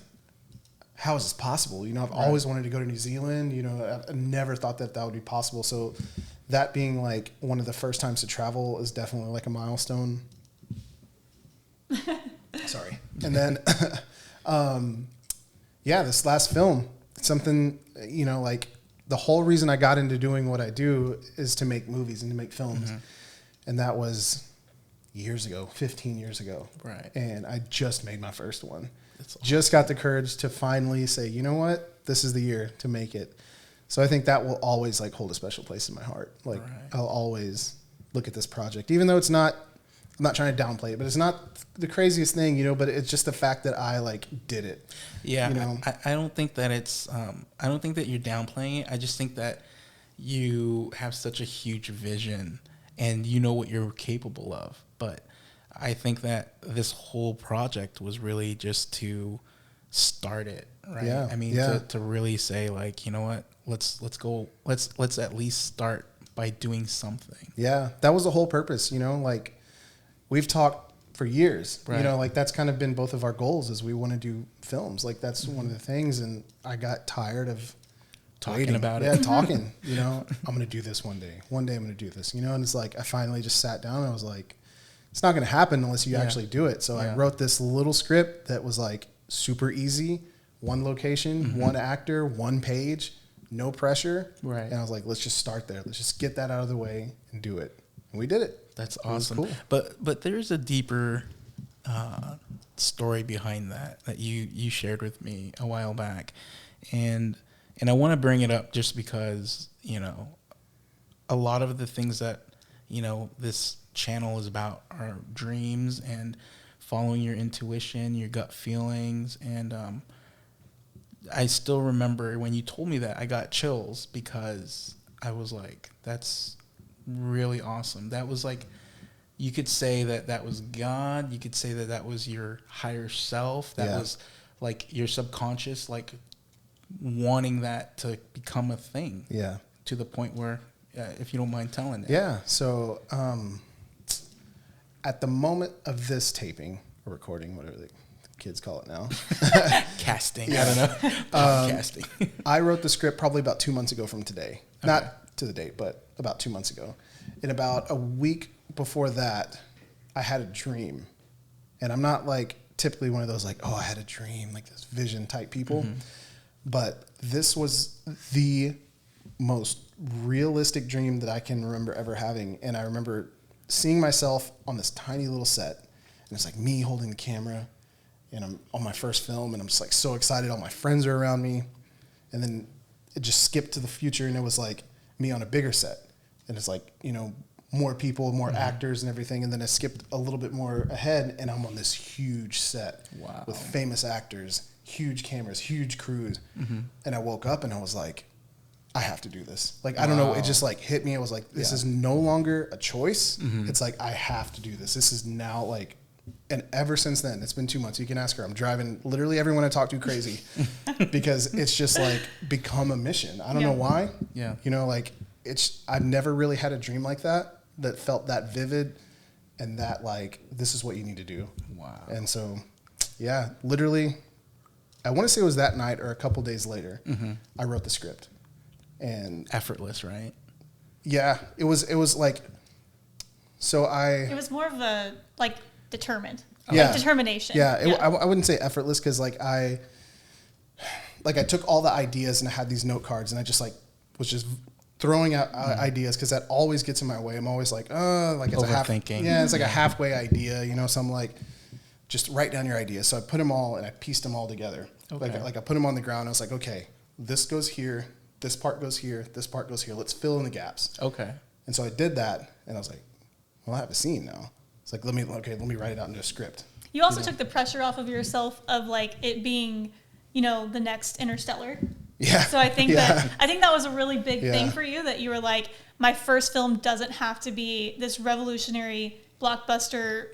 Speaker 2: how is this possible? You know, I've always wanted to go to New Zealand. You know, I never thought that would be possible. So that being like one of the first times to travel is definitely like a milestone. Sorry. And then, this last film, something, you know, like the whole reason I got into doing what I do is to make movies and to make films. And that was years ago, 15 years ago. Right. And I just made my first one. Awesome. Just got the courage to finally say, you know what, this is the year to make it. So I think that will always like hold a special place in my heart. Like
Speaker 1: Right.
Speaker 2: I'll always look at this project, even though it's not, I'm not trying to downplay it, but it's not the craziest thing, you know, but it's just the fact that I like did it.
Speaker 1: Yeah,
Speaker 2: You know?
Speaker 1: I don't think that it's. I don't think that you're downplaying it. I just think that you have such a huge vision and you know what you're capable of. But I think that this whole project was really just to start it, right?
Speaker 2: Yeah,
Speaker 1: I mean,
Speaker 2: yeah.
Speaker 1: to really say like, you know what, let's go, let's at least start by doing something.
Speaker 2: Yeah, that was the whole purpose, you know, like we've talked for years,
Speaker 1: Right.
Speaker 2: you know, like that's kind of been both of our goals is we want to do films. Like that's one of the things. And I got tired of
Speaker 1: Talking
Speaker 2: waiting.
Speaker 1: about
Speaker 2: Yeah,
Speaker 1: it.
Speaker 2: talking, you know, I'm going to do this one day. One day I'm going to do this, you know, and it's like, I finally just sat down and I was like, it's not going to happen unless you
Speaker 1: Yeah.
Speaker 2: actually do it. So I
Speaker 1: Yeah.
Speaker 2: wrote this little script that was like super easy, one location, one actor, one page, no pressure.
Speaker 1: Right.
Speaker 2: And I was like, let's just start there. Let's just get that out of the way and do it. And we did it.
Speaker 1: That's
Speaker 2: It was
Speaker 1: awesome.
Speaker 2: cool.
Speaker 1: But there's a deeper story behind that you shared with me a while back, and I want to bring it up just because, you know, a lot of the things that, you know, this channel is about are dreams and following your intuition, your gut feelings, and I still remember when you told me that, I got chills because I was like, that's really awesome. That was like, you could say that was God. You could say that was your higher self. That
Speaker 2: Yeah.
Speaker 1: was like your subconscious, like wanting that to become a thing.
Speaker 2: Yeah.
Speaker 1: To the point where, if you don't mind telling it.
Speaker 2: Yeah. So at the moment of this taping or recording, whatever the kids call it now,
Speaker 1: Casting.
Speaker 2: Yeah.
Speaker 1: I don't know. Podcasting.
Speaker 2: I wrote the script probably about 2 months ago from today. Not to the date, but about 2 months ago. And about a week before that, I had a dream. And I'm not like typically one of those like, oh, I had a dream, like this vision type people.
Speaker 1: Mm-hmm.
Speaker 2: But this was the most realistic dream that I can remember ever having. And I remember seeing myself on this tiny little set. And it's like me holding the camera. And I'm on my first film. And I'm just like so excited. All my friends are around me. And then it just skipped to the future. And it was like me on a bigger set. And it's like, you know, more people, more actors and everything. And then I skipped a little bit more ahead. And I'm on this huge set.
Speaker 1: Wow.
Speaker 2: With famous actors, huge cameras, huge crews. And I woke up and I was like, I have to do this. Like, I don't know. It just like hit me. It was like, this is no longer a choice. It's like, I have to do this. This is now like, and ever since then, it's been 2 months. You can ask her. I'm driving literally everyone I talk to crazy because it's just like become a mission. I don't know why.
Speaker 1: Yeah.
Speaker 2: You know, like I've never really had a dream like that felt that vivid and that like, this is what you need to do.
Speaker 1: Wow.
Speaker 2: And so, yeah, literally, I want to say it was that night or a couple days later, I wrote the script. And
Speaker 1: Effortless, right?
Speaker 2: yeah, it was like, so
Speaker 3: It was more of a like determined,
Speaker 2: Yeah.
Speaker 3: like determination.
Speaker 2: yeah, I wouldn't say effortless because like I took all the ideas and I had these note cards and I just like was just throwing out ideas because that always gets in my way. I'm always like, like it's
Speaker 1: Overthinking.
Speaker 2: it's like a halfway idea, you know. So I'm like, just write down your ideas. So I put them all and I pieced them all together.
Speaker 1: Okay.
Speaker 2: Like I put them on the ground. I was like, okay, this goes here, this part goes here, this part goes here. Let's fill in the gaps.
Speaker 1: Okay.
Speaker 2: And so I did that, and I was like, well, I have a scene now. It's like, let me write it out into a script.
Speaker 3: You also took the pressure off of yourself of like it being, you know, the next Interstellar.
Speaker 2: Yeah.
Speaker 3: So I think that was a really big
Speaker 2: Yeah.
Speaker 3: thing for you that you were like, my first film doesn't have to be this revolutionary blockbuster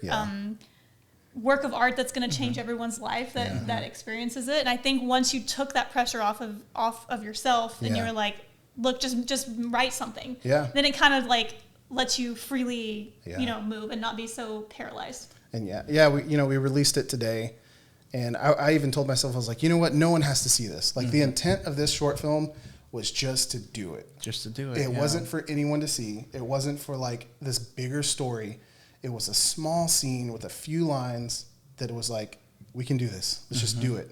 Speaker 3: work of art that's going to change everyone's life that experiences it. And I think once you took that pressure off of yourself and you were like, look, just write something.
Speaker 2: Yeah.
Speaker 3: Then it kind of like lets you freely,
Speaker 2: Yeah.
Speaker 3: you know, move and not be so paralyzed.
Speaker 2: And we released it today. And I even told myself, I was like, you know what? No one has to see this. Like the intent of this short film was just to do it.
Speaker 1: Just to do it.
Speaker 2: It wasn't for anyone to see. It wasn't for like this bigger story. It was a small scene with a few lines that it was like, we can do this. Let's just do it.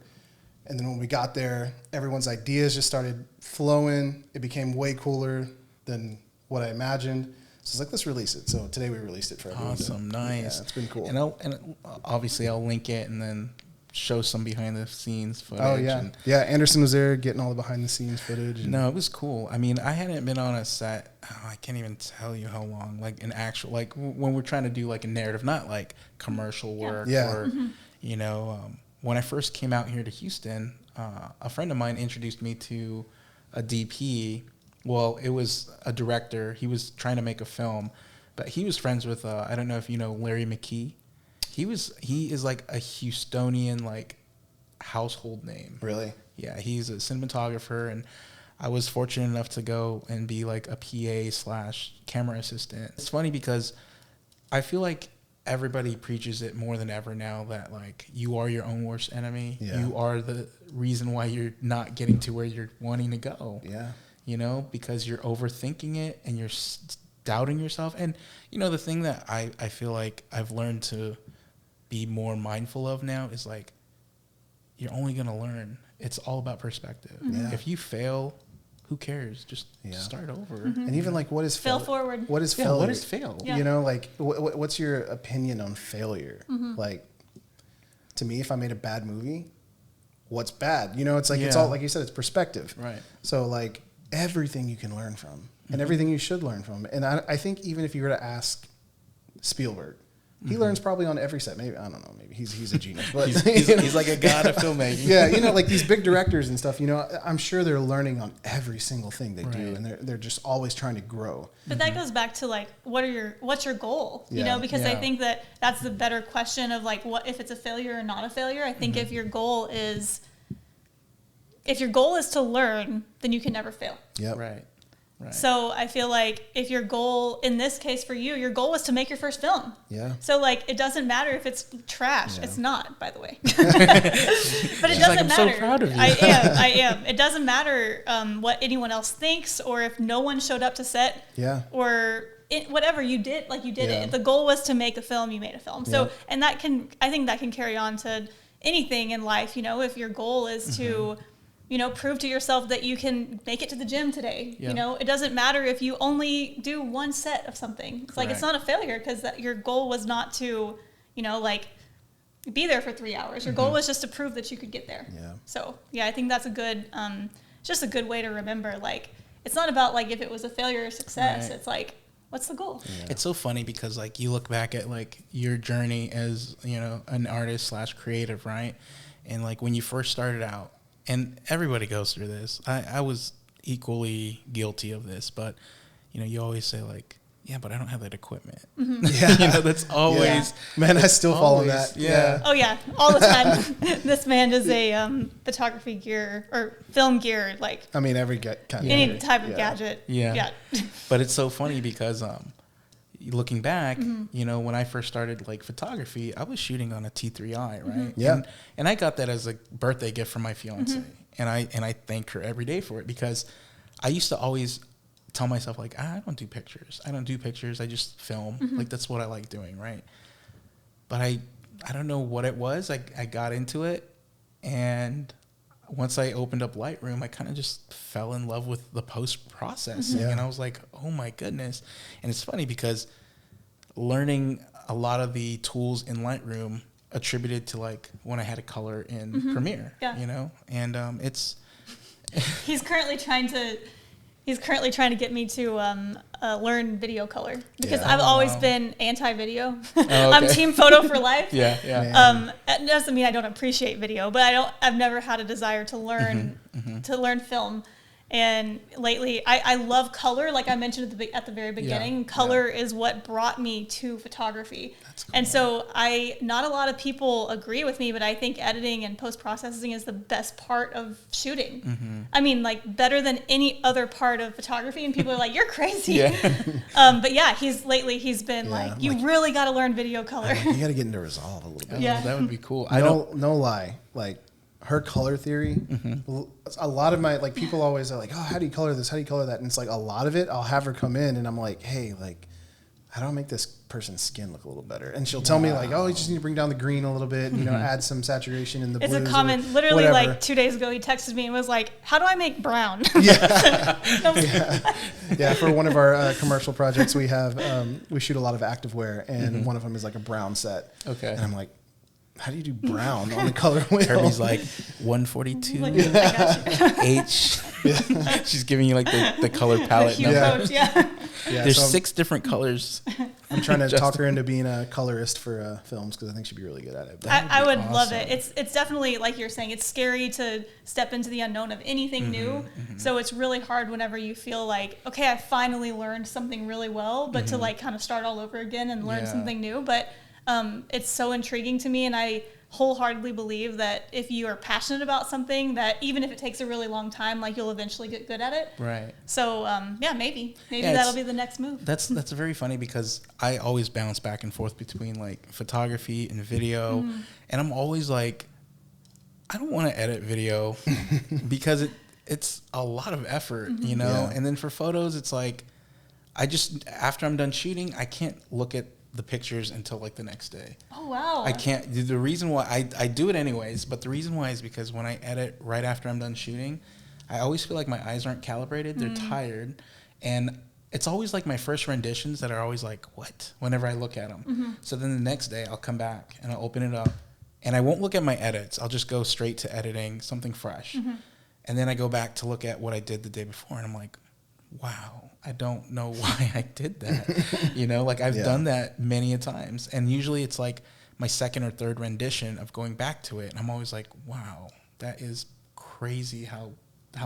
Speaker 2: And then when we got there, everyone's ideas just started flowing. It became way cooler than what I imagined. So it's like, let's release it. So today we released it for everyone.
Speaker 1: Awesome, nice.
Speaker 2: Yeah, it's been cool.
Speaker 1: And obviously I'll link it and then show some behind the scenes footage.
Speaker 2: Oh yeah,
Speaker 1: and
Speaker 2: yeah. Anderson was there getting all the behind the scenes footage. And
Speaker 1: no, it was cool. I mean, I hadn't been on a set. I can't even tell you how long. Like an actual, like when we're trying to do like a narrative, not like commercial work or, you know, when I first came out here to Houston, a friend of mine introduced me to a DP. Well, it was a director. He was trying to make a film, but he was friends with, I don't know if you know Larry McKee. He is like a Houstonian, like, household name.
Speaker 2: Really?
Speaker 1: Yeah, he's a cinematographer, and I was fortunate enough to go and be like a PA/camera assistant. It's funny because I feel like everybody preaches it more than ever now that like you are your own worst enemy.
Speaker 2: Yeah.
Speaker 1: You are the reason why you're not getting to where you're wanting to go.
Speaker 2: Yeah.
Speaker 1: You know, because you're overthinking it and you're doubting yourself. And, you know, the thing that I feel like I've learned to be more mindful of now is like, you're only going to learn. It's all about perspective.
Speaker 2: Yeah.
Speaker 1: If you fail, who cares? Just start over.
Speaker 2: And even like, what is
Speaker 3: Fail forward.
Speaker 2: What is failure?
Speaker 1: What is fail?
Speaker 3: Yeah.
Speaker 2: You know, like, what's your opinion on failure? Like, to me, if I made a bad movie, what's bad? You know, it's like, it's all, like you said, it's perspective.
Speaker 1: Right.
Speaker 2: So, like, everything you can learn from and everything you should learn from. And I think even if you were to ask Spielberg, he learns probably on every set. Maybe, I don't know, maybe he's a genius. But
Speaker 1: he's like a god of filmmaking.
Speaker 2: Yeah, you know, like these big directors and stuff, you know, I'm sure they're learning on every single thing they do,
Speaker 1: Right.
Speaker 2: and they're just always trying to grow.
Speaker 3: But that goes back to like, what's your goal? You know, because I
Speaker 1: Yeah.
Speaker 3: think that's the better question of like, what if it's a failure or not a failure? I think if your goal is to learn, then you can never fail.
Speaker 2: Yep.
Speaker 1: Right. Right.
Speaker 3: So I feel like if your goal, in this case for you, your goal was to make your first film.
Speaker 2: Yeah.
Speaker 3: So like, it doesn't matter if it's trash.
Speaker 2: Yeah.
Speaker 3: It's not, by the way. But it doesn't
Speaker 1: I'm
Speaker 3: matter.
Speaker 1: so proud of you.
Speaker 3: I am. It doesn't matter what anyone else thinks, or if no one showed up to set.
Speaker 2: Yeah.
Speaker 3: Or whatever you did, like you did
Speaker 2: Yeah.
Speaker 3: it. If the goal was to make a film, you made a film. So,
Speaker 2: Yeah.
Speaker 3: and I think that can carry on to anything in life. You know, if your goal is to, you know, prove to yourself that you can make it to the gym today.
Speaker 1: Yeah.
Speaker 3: You know, it doesn't matter if you only do one set of something. It's like, it's not a failure because your goal was not to, you know, like be there for 3 hours. Your goal was just to prove that you could get there.
Speaker 2: Yeah.
Speaker 3: So yeah, I think that's a good, just a good way to remember. Like, it's not about like if it was a failure or success.
Speaker 1: Right.
Speaker 3: It's like, what's the goal?
Speaker 2: Yeah.
Speaker 1: It's so funny because like you look back at like your journey as, you know, an artist/creative, right? And like when you first started out, and everybody goes through this. I was equally guilty of this, but you know, you always say like, yeah, but I don't have that equipment.
Speaker 2: Yeah.
Speaker 1: You know, that's always
Speaker 2: Man, I still fall in
Speaker 1: always,
Speaker 2: that.
Speaker 1: yeah.
Speaker 3: Oh yeah, all the time. This man is a photography gear or film gear, like
Speaker 2: I mean, every kind of
Speaker 3: any type of
Speaker 2: yeah.
Speaker 3: gadget.
Speaker 1: Yeah. But it's so funny because looking back, you know, when I first started like photography, I was shooting on a T3i, right?
Speaker 2: Yeah.
Speaker 1: And I got that as a birthday gift from my fiance, and I thank her every day for it because I used to always tell myself like, I don't do pictures. I just film. Like that's what I like doing, right? But I don't know what it was. I got into it, and once I opened up Lightroom, I kind of just fell in love with the post processing,
Speaker 2: Yeah.
Speaker 1: and I was like, oh my goodness. And it's funny because learning a lot of the tools in Lightroom attributed to like when I had a color in Premiere,
Speaker 3: Yeah.
Speaker 1: you know, and it's
Speaker 3: He's currently trying to get me to learn video color because
Speaker 2: Yeah.
Speaker 3: I've always
Speaker 1: wow.
Speaker 3: been anti-video.
Speaker 1: Oh,
Speaker 3: I'm
Speaker 1: okay.
Speaker 3: team photo for life.
Speaker 1: yeah.
Speaker 2: Man.
Speaker 3: It doesn't mean I don't appreciate video, but I've never had a desire to learn film. And lately, I love color. Like I mentioned at the very beginning, color is what brought me to photography.
Speaker 1: That's cool.
Speaker 3: And so not a lot of people agree with me, but I think editing and post-processing is the best part of shooting. I mean, like better than any other part of photography. And people are like, you're crazy.
Speaker 1: Yeah.
Speaker 3: But yeah, he's been
Speaker 2: Yeah,
Speaker 3: like, you
Speaker 2: like-
Speaker 3: really got to learn video color.
Speaker 2: You got to get into Resolve a little bit.
Speaker 3: Yeah.
Speaker 1: That would be cool.
Speaker 2: No lie. Like her color theory, a lot of my, like people always are like, oh, how do you color this? How do you color that? And it's like a lot of it, I'll have her come in and I'm like, hey, like, how do I make this person's skin look a little better? And she'll tell me like, oh, you just need to bring down the green a little bit, you know, add some saturation in the
Speaker 3: It's
Speaker 2: blues.
Speaker 3: a common, literally
Speaker 2: whatever.
Speaker 3: like 2 days ago, he texted me and was like, how do I make brown?
Speaker 2: Yeah, for one of our commercial projects, we have we shoot a lot of activewear, and one of them is like a brown set.
Speaker 1: Okay.
Speaker 2: And I'm like, how do you do brown on the color wheel?
Speaker 1: Kirby's like 142
Speaker 3: Like, I got you.
Speaker 1: H. She's giving you like the color palette.
Speaker 3: The hue
Speaker 1: number.
Speaker 3: coach, yeah.
Speaker 2: Yeah,
Speaker 1: There's
Speaker 2: so
Speaker 1: 6 different colors.
Speaker 2: I'm trying to talk her into being a colorist for films because I think she'd be really good at it. But
Speaker 3: I would love
Speaker 1: awesome.
Speaker 3: it. It's definitely, like you're saying, it's scary to step into the unknown of anything new. So it's really hard whenever you feel like, okay, I finally learned something really well, but to like kind of start all over again and learn
Speaker 1: Yeah.
Speaker 3: something new. But it's so intriguing to me, and I wholeheartedly believe that if you are passionate about something, that even if it takes a really long time, like you'll eventually get good at it.
Speaker 1: Right.
Speaker 3: So yeah, maybe
Speaker 1: Yeah,
Speaker 3: that'll be the next move.
Speaker 1: That's very funny because I always bounce back and forth between like photography and video, and I'm always like, I don't want to edit video because it's a lot of effort, you know.
Speaker 2: Yeah.
Speaker 1: And then for photos, it's like I just after I'm done shooting, I can't look at the pictures until like the next day.
Speaker 3: Oh wow.
Speaker 1: I can't. The reason why I do it anyways, but the reason why is because when I edit right after I'm done shooting, I always feel like my eyes aren't calibrated. They're tired, and it's always like my first renditions that are always like, what? Whenever I look at them. So then the next day I'll come back and I'll open it up, and I won't look at my edits. I'll just go straight to editing something fresh, and then I go back to look at what I did the day before, and I'm like, wow, I don't know why I did that. You know, like I've done that many a times. And usually it's like my second or third rendition of going back to it. And I'm always like, wow, that is crazy how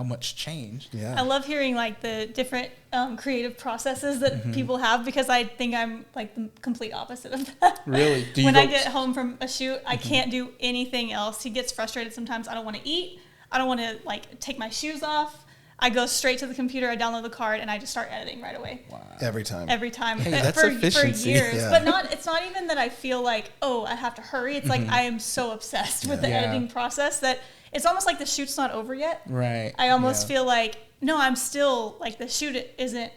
Speaker 1: much changed.
Speaker 2: yeah,
Speaker 3: I love hearing like the different creative processes that people have, because I think I'm like the complete opposite of that.
Speaker 1: Really? Do you
Speaker 3: When
Speaker 1: go-
Speaker 3: I get home from a shoot, I can't do anything else. He gets frustrated sometimes. I don't want to eat. I don't want to like take my shoes off. I go straight to the computer, I download the card, and I just start editing right away.
Speaker 1: Wow.
Speaker 2: every time.
Speaker 3: Every time.
Speaker 1: Hey, that's
Speaker 3: for
Speaker 1: efficiency.
Speaker 3: years.
Speaker 2: Yeah.
Speaker 3: But it's not even that I feel like, oh, I have to hurry. It's like I am so obsessed with the
Speaker 1: Yeah.
Speaker 3: editing process that it's almost like the shoot's not over yet.
Speaker 1: Right.
Speaker 3: I almost
Speaker 1: Yeah.
Speaker 3: feel like, no, I'm still, like, the shoot isn't,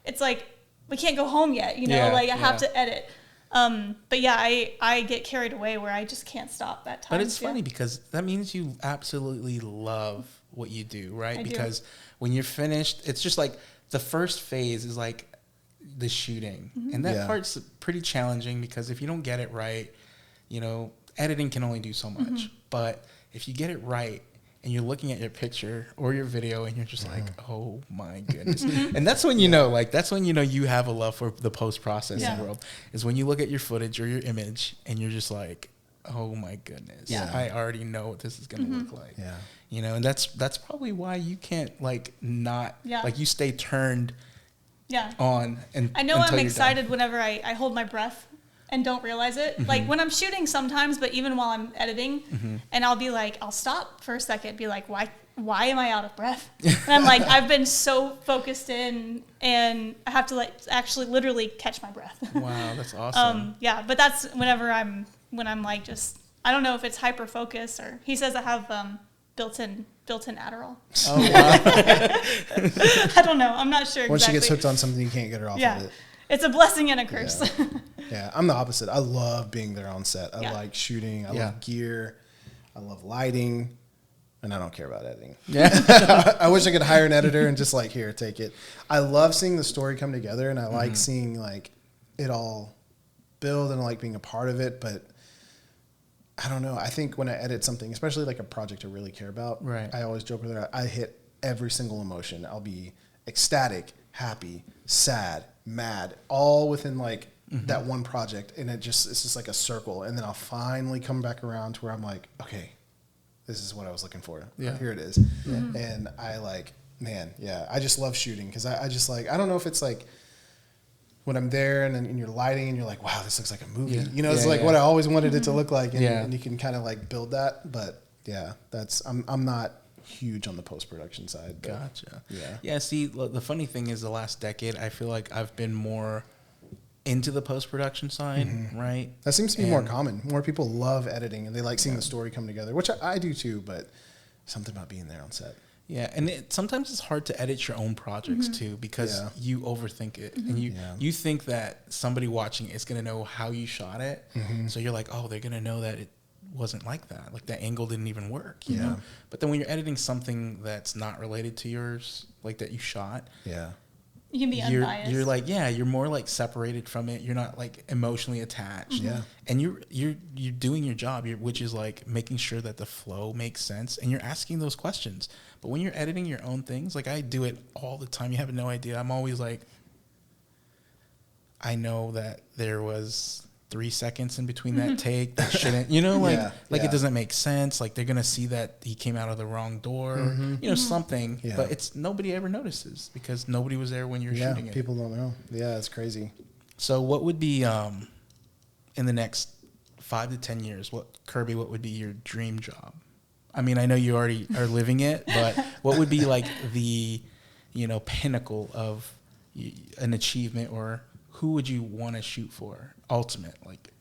Speaker 3: it's like, we can't go home yet, you know?
Speaker 1: Yeah,
Speaker 3: like, I have
Speaker 1: yeah.
Speaker 3: to edit. But yeah, I get carried away where I just can't stop that time.
Speaker 1: But it's funny because that means you absolutely love what you do, right?
Speaker 3: I do.
Speaker 1: Because when you're finished, it's just like the first phase is like the shooting. And that
Speaker 2: Yeah.
Speaker 1: part's pretty challenging because if you don't get it right, you know, editing can only do so much. But if you get it right and you're looking at your picture or your video and you're just like, oh my goodness. And that's when you know, like, that's when you know you have a love for the post-processing
Speaker 3: Yeah.
Speaker 1: world, is when you look at your footage or your image and you're just like, oh my goodness,
Speaker 2: Yeah.
Speaker 1: I already know what this is going to look like.
Speaker 2: Yeah.
Speaker 1: You know, and that's probably why you can't like not
Speaker 3: Yeah.
Speaker 1: like you stay turned
Speaker 3: Yeah.
Speaker 1: on and
Speaker 3: I know
Speaker 1: until
Speaker 3: I'm
Speaker 1: you're done.
Speaker 3: excited whenever I hold my breath and don't realize it. Like when I'm shooting sometimes, but even while I'm editing, and I'll be like, I'll stop for a second, be like, why am I out of breath? And I'm like, I've been so focused in, and I have to like actually literally catch my breath.
Speaker 1: Wow, that's awesome.
Speaker 3: Yeah, but that's when I'm like just, I don't know if it's hyper focus, or he says I have built-in Adderall.
Speaker 1: Oh wow.
Speaker 3: I don't know. I'm not sure
Speaker 2: Once
Speaker 3: exactly.
Speaker 2: she gets hooked on something, you can't get her off
Speaker 3: Yeah.
Speaker 2: of it.
Speaker 3: It's a blessing and a curse.
Speaker 2: Yeah. Yeah, I'm the opposite. I love being there on set. I
Speaker 3: Yeah.
Speaker 2: like shooting. I
Speaker 1: Yeah.
Speaker 2: love gear. I love lighting. And I don't care about editing.
Speaker 1: Yeah.
Speaker 2: I wish I could hire an editor and just like, here, take it. I love seeing the story come together, and I like seeing like it all build, and I like being a part of it. But I don't know. I think when I edit something, especially like a project I really care about,
Speaker 1: Right.
Speaker 2: I always joke with her, I hit every single emotion. I'll be ecstatic, happy, sad, mad, all within like that one project. And it's just like a circle. And then I'll finally come back around to where I'm like, okay, this is what I was looking for.
Speaker 1: Yeah.
Speaker 2: Here it is. And I like, man, yeah, I just love shooting. Cause I just like, I don't know if it's like when I'm there and then you're lighting and you're like, wow, this looks like a movie.
Speaker 1: Yeah.
Speaker 2: You know, it's
Speaker 1: Yeah,
Speaker 2: like
Speaker 1: yeah.
Speaker 2: what I always wanted it to look like. And,
Speaker 1: Yeah.
Speaker 2: and you can kind of like build that. But yeah, I'm not huge on the post-production side. But
Speaker 1: Gotcha.
Speaker 2: Yeah.
Speaker 1: Yeah. See, the funny thing is, the last decade, I feel like I've been more into the post-production side, right?
Speaker 2: That seems to be more
Speaker 1: And-
Speaker 2: common. More people love editing and they like seeing the story come together, which I do too, but something about being there on set.
Speaker 1: Yeah, and sometimes it's hard to edit your own projects too, because
Speaker 2: Yeah.
Speaker 1: you overthink it, and you think that somebody watching is gonna know how you shot it, so you're like, oh, they're gonna know that it wasn't like that, like that angle didn't even work, you know. But then when you're editing something that's not related to yours, like that you shot,
Speaker 2: Yeah.
Speaker 3: You can be unbiased.
Speaker 1: You're like, yeah, you're more like separated from it. You're not like emotionally attached.
Speaker 2: Yeah.
Speaker 1: And you're doing your job, which is like making sure that the flow makes sense, and you're asking those questions. But when you're editing your own things, like I do it all the time. You have no idea. I'm always like, I know that there was 3 seconds in between that take that shouldn't, like it doesn't make sense. Like they're gonna see that he came out of the wrong door, something.
Speaker 2: Yeah.
Speaker 1: But it's nobody ever notices because nobody was there when you're shooting it.
Speaker 2: People don't know. Yeah, it's crazy.
Speaker 1: So what would be in the next 5 to 10 years? What would be your dream job? I mean, I know you already are living it, but what would be like the pinnacle of an achievement, or who would you want to shoot for? Ultimate, like.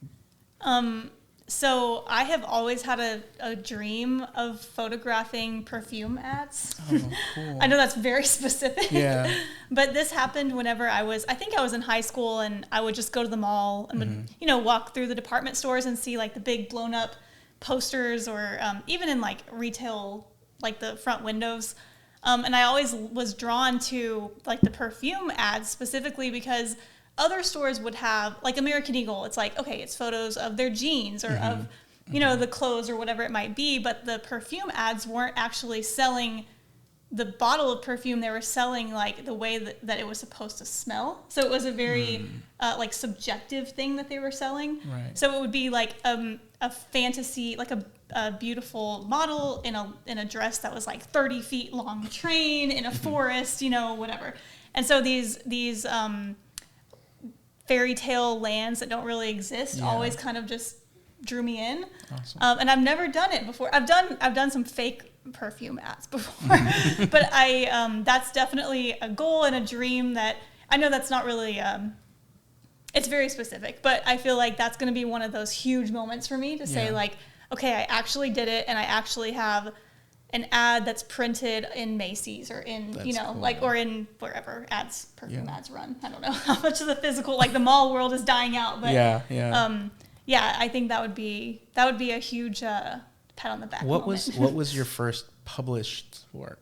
Speaker 3: So I have always had a dream of photographing perfume ads.
Speaker 1: Oh, cool.
Speaker 3: I know that's very specific.
Speaker 1: Yeah.
Speaker 3: But this happened whenever I was in high school, and I would just go to the mall and would, walk through the department stores and see like the big blown up posters, or even in like retail, like the front windows. And I always was drawn to like the perfume ads specifically because other stores would have, like American Eagle, it's like, okay, it's photos of their jeans or of, the clothes or whatever it might be, but the perfume ads weren't actually selling the bottle of perfume. They were selling like the way that it was supposed to smell. So it was a very like subjective thing that they were selling.
Speaker 1: Right.
Speaker 3: So it would be like a fantasy, like a beautiful model in a dress that was like 30 feet long train in a forest, whatever. And so these fairy tale lands that don't really exist always kind of just drew me in.
Speaker 1: Awesome.
Speaker 3: And I've never done it before. I've done some fake perfume ads before, but that's definitely a goal and a dream that I know that's not really, it's very specific, but I feel like that's going to be one of those huge moments for me to say like, okay, I actually did it, and I actually have an ad that's printed in Macy's or in,
Speaker 1: Cool.
Speaker 3: like, or in wherever perfume ads run. I don't know how much of the physical, like the mall world is dying out, but I think that would be a huge pat on the back.
Speaker 1: What was your first published work?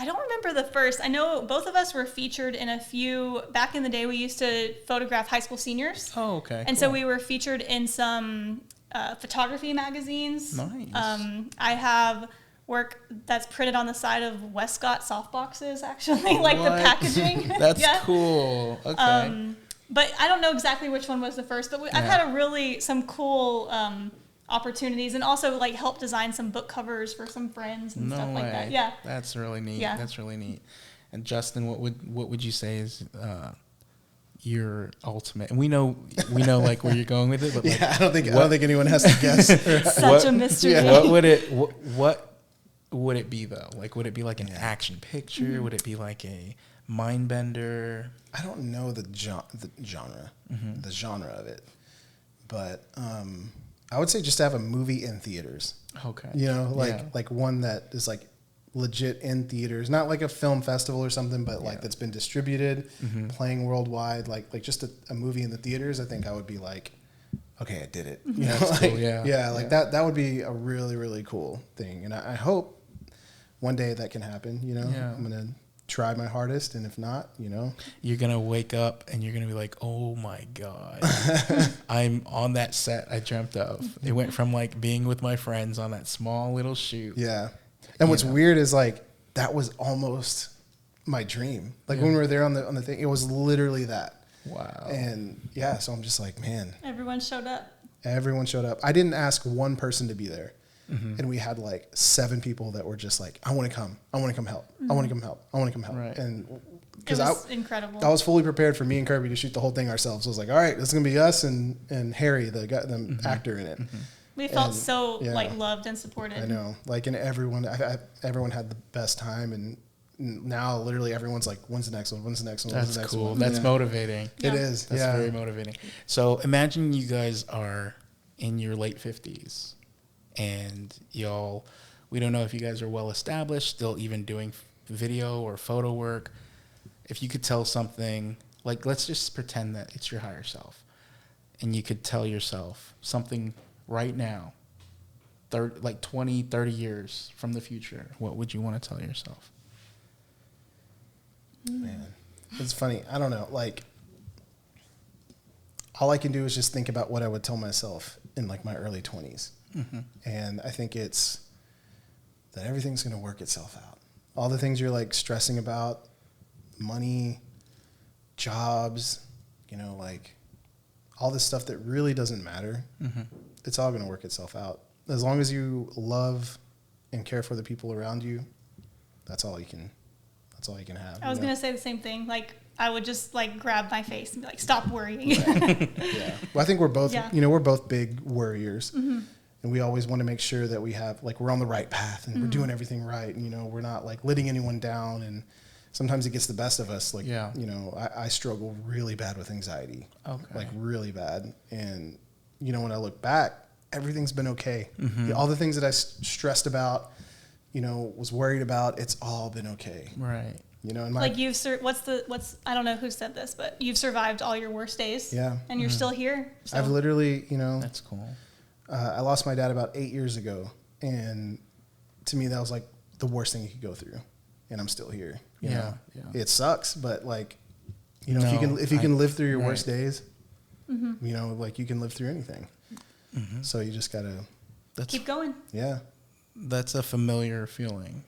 Speaker 3: I don't remember the first. I know both of us were featured in a few. Back in the day, we used to photograph high school seniors.
Speaker 1: Oh, okay.
Speaker 3: And so we were featured in some photography magazines.
Speaker 1: Nice.
Speaker 3: I have work that's printed on the side of Westcott softboxes, actually, like the packaging.
Speaker 1: That's cool. Okay.
Speaker 3: But I don't know exactly which one was the first, but I've had some cool opportunities, and also like help design some book covers for some friends and stuff like that. Yeah.
Speaker 1: That's really neat.
Speaker 3: Yeah.
Speaker 1: That's really neat. And Justin, what would you say is your ultimate? And we know like where you're going with it, but like,
Speaker 2: I don't think anyone has to guess.
Speaker 3: Such a mystery.
Speaker 1: What would it be though? Like, would it be like an action picture? Would it be like a mind bender?
Speaker 2: I don't know the genre of it, but I would say just to have a movie in theaters.
Speaker 1: Okay.
Speaker 2: Like one that is like legit in theaters, not like a film festival or something, but like that's been distributed, playing worldwide, like just a movie in the theaters. I think I would be like, okay, I did it.
Speaker 1: That's cool,
Speaker 2: that would be a really, really cool thing. And I hope one day that can happen, I'm going to try my hardest, and if not,
Speaker 1: you're going to wake up and you're going to be like, oh my God, I'm on that set I dreamt of. It went from like being with my friends on that small little shoot.
Speaker 2: Yeah. And what's weird is like, that was almost my dream. Like when we were there on the thing, it was literally that.
Speaker 1: Wow.
Speaker 2: And so I'm just like, man.
Speaker 3: Everyone showed up.
Speaker 2: I didn't ask one person to be there. And we had like 7 people that were just like, I want to come help. I want to come help. I want to come help.
Speaker 1: Right.
Speaker 2: And
Speaker 3: It was incredible.
Speaker 2: I was fully prepared for me and Kirby to shoot the whole thing ourselves. I was like, all right, this is going to be us and Harry, the guy, the actor in it.
Speaker 3: We felt so like loved and supported.
Speaker 2: I know, like, and everyone had the best time, and now literally everyone's like, when's the next one? When's the next one?
Speaker 1: That's cool. That's motivating.
Speaker 2: It is.
Speaker 1: That's very motivating. So imagine you guys are in your late 50s, and we don't know if you guys are well established, still even doing video or photo work. If you could tell something, like, let's just pretend that it's your higher self, and you could tell yourself something right now, 20, 30 years from the future, what would you want to tell yourself?
Speaker 2: Man, it's funny. I don't know. Like, all I can do is just think about what I would tell myself in like my early 20s. And I think it's that everything's going to work itself out. All the things you're like stressing about, money, jobs, you know, like all this stuff that really doesn't matter, it's all going to work itself out. As long as you love and care for the people around you, that's all you can have.
Speaker 3: I was going to say the same thing. Like, I would just like grab my face and be like, stop worrying.
Speaker 2: Yeah. Well, I think we're both, we're both big worriers. And we always want to make sure that we have, like, we're on the right path and we're doing everything right. And, you know, we're not like letting anyone down. And sometimes it gets the best of us. Like, you know, I struggle really bad with anxiety. Like really bad. And, you know, when I look back, everything's been okay. All the things that I stressed about, you know, was worried about, it's all been okay.
Speaker 1: Right.
Speaker 2: You know,
Speaker 3: like I don't know who said this, but you've survived all your worst days.
Speaker 2: Yeah.
Speaker 3: And you're still here. So.
Speaker 2: I've literally, you know.
Speaker 1: That's cool.
Speaker 2: I lost my dad about 8 years ago. And to me, that was like the worst thing you could go through. And I'm still here. You know? It sucks, but like, you know, if you can live through your worst days, you know, like you can live through anything. So you just gotta
Speaker 3: keep going.
Speaker 2: Yeah.
Speaker 1: That's a familiar feeling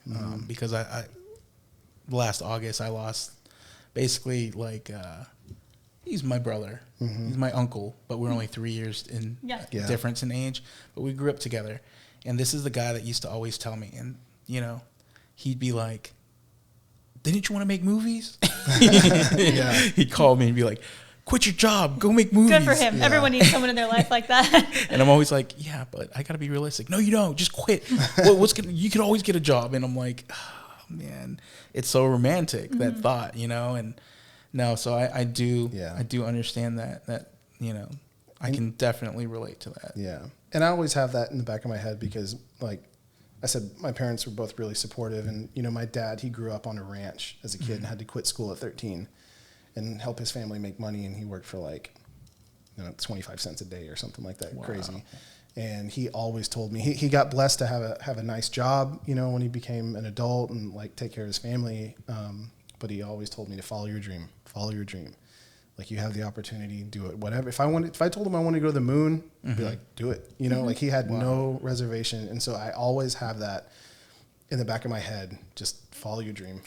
Speaker 1: because I last August I lost basically like he's my brother, he's my uncle, but we're only 3 years in difference in age, but we grew up together. And this is the guy that used to always tell me, and you know, he'd be like, "Didn't you want to make movies?" He'd call me and be like, "Quit your job, go make movies."
Speaker 3: Good for him. Yeah. Everyone needs someone in their life like that.
Speaker 1: And I'm always like, "Yeah, but I gotta be realistic." "No, you don't. Just quit. You could always get a job." And I'm like, oh, man, it's so romantic, that thought, you know. And no, so I do understand that you know, I can definitely relate to that.
Speaker 2: Yeah, and I always have that in the back of my head because, like I said, my parents were both really supportive, and you know, my dad, he grew up on a ranch as a kid and had to quit school at 13. And help his family make money, and he worked for like, you know, 25 cents a day or something like that, crazy. And he always told me he got blessed to have a nice job, you know, when he became an adult and like take care of his family. But he always told me to follow your dream, Like, you have the opportunity, do it. Whatever. If I told him I wanted to go to the moon, I'd be like, do it. You know, like he had no reservation, and so I always have that in the back of my head, just follow your dream.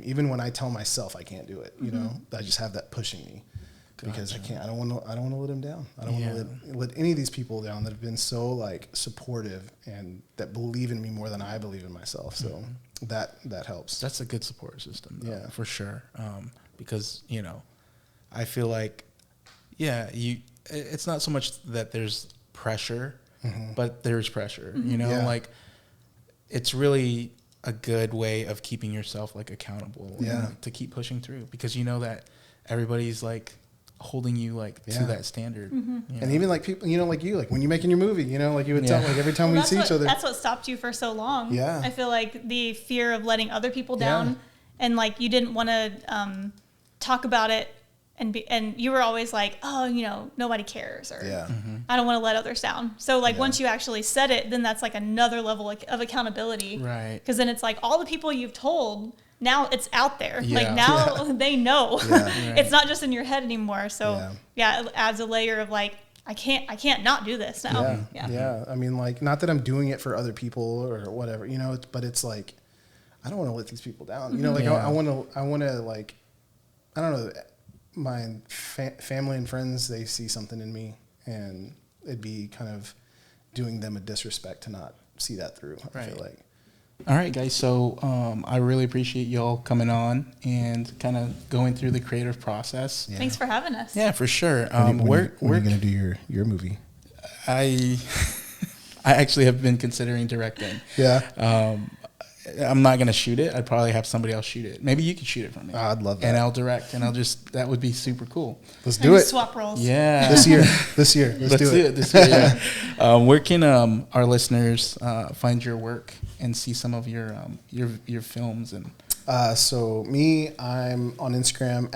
Speaker 2: Even when I tell myself I can't do it, you know, I just have that pushing me because I can't. I don't want to let him down. I don't want to let any of these people down that have been so like supportive and that believe in me more than I believe in myself. So that helps.
Speaker 1: That's a good support system, though, for sure. Because you know, I feel like, it's not so much that there's pressure, but there's pressure. You know, like. It's really a good way of keeping yourself like accountable to keep pushing through, because you know that everybody's like holding you like to that standard.
Speaker 2: And even like people, you know, like you, like when you're making your movie, you know, like you would tell, like every time we see each other.
Speaker 3: That's what stopped you for so long.
Speaker 2: Yeah.
Speaker 3: I feel like the fear of letting other people down and like you didn't want to talk about it and you were always like, oh, you know, nobody cares, or I don't want to let others down. So like once you actually said it, then that's like another level of accountability.
Speaker 1: Right.
Speaker 3: Because then it's like all the people you've told, now it's out there. Like now they know. It's not just in your head anymore. So it adds a layer of like, I can't not do this now.
Speaker 2: Yeah. I mean, like, not that I'm doing it for other people or whatever, you know, but it's like, I don't want to let these people down. You know, like I want to like, I don't know, my family and friends, they see something in me, and it'd be kind of doing them a disrespect to not see that through. I feel like.
Speaker 1: All right, guys. So I really appreciate y'all coming on and kind of going through the creative process.
Speaker 3: Thanks for having us.
Speaker 1: Yeah, for sure.
Speaker 2: When are you going to do your movie?
Speaker 1: I actually have been considering directing.
Speaker 2: Yeah.
Speaker 1: I'm not going to shoot it. I'd probably have somebody else shoot it. Maybe you could shoot it for me.
Speaker 2: Oh, I'd love that.
Speaker 1: And I'll direct, and that would be super cool.
Speaker 2: Let's do it.
Speaker 3: Swap roles.
Speaker 1: Yeah.
Speaker 2: This year. Let's do it.
Speaker 1: This year, yeah. Where can our listeners find your work and see some of your films? And
Speaker 2: so me, I'm on Instagram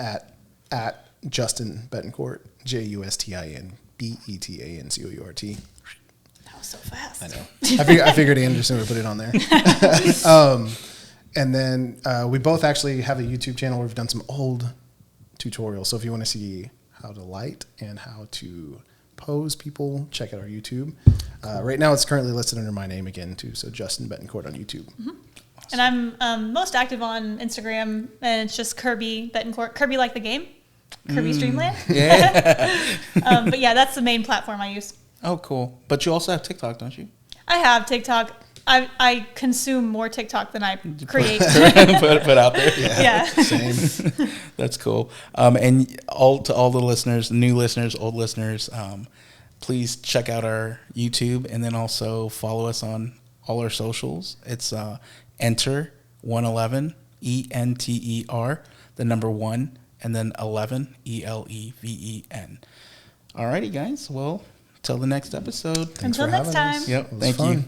Speaker 2: at Justin Betancourt, JustinBetancourt.
Speaker 3: So fast.
Speaker 2: I know. I figured Anderson would put it on there. And then we both actually have a YouTube channel where we've done some old tutorials. So if you want to see how to light and how to pose people, check out our YouTube. Right now it's currently listed under my name again too. So Justin Betancourt on YouTube.
Speaker 3: Mm-hmm. And I'm most active on Instagram, and it's just Kirby Betancourt. Kirby like the game, Kirby's Dreamland.
Speaker 1: Yeah.
Speaker 3: But yeah, that's the main platform I use.
Speaker 1: Oh, cool. But you also have TikTok, don't you?
Speaker 3: I have TikTok. I consume more TikTok than I create.
Speaker 1: put out there.
Speaker 3: Yeah.
Speaker 2: Same.
Speaker 1: That's cool. And to all the listeners, new listeners, old listeners, please check out our YouTube and then also follow us on all our socials. It's Enter 111 ENTER, the number 1, and then 11 ELEVEN. Alrighty, guys. Well, till the next episode.
Speaker 3: Until next time.
Speaker 1: Yep. Thank you.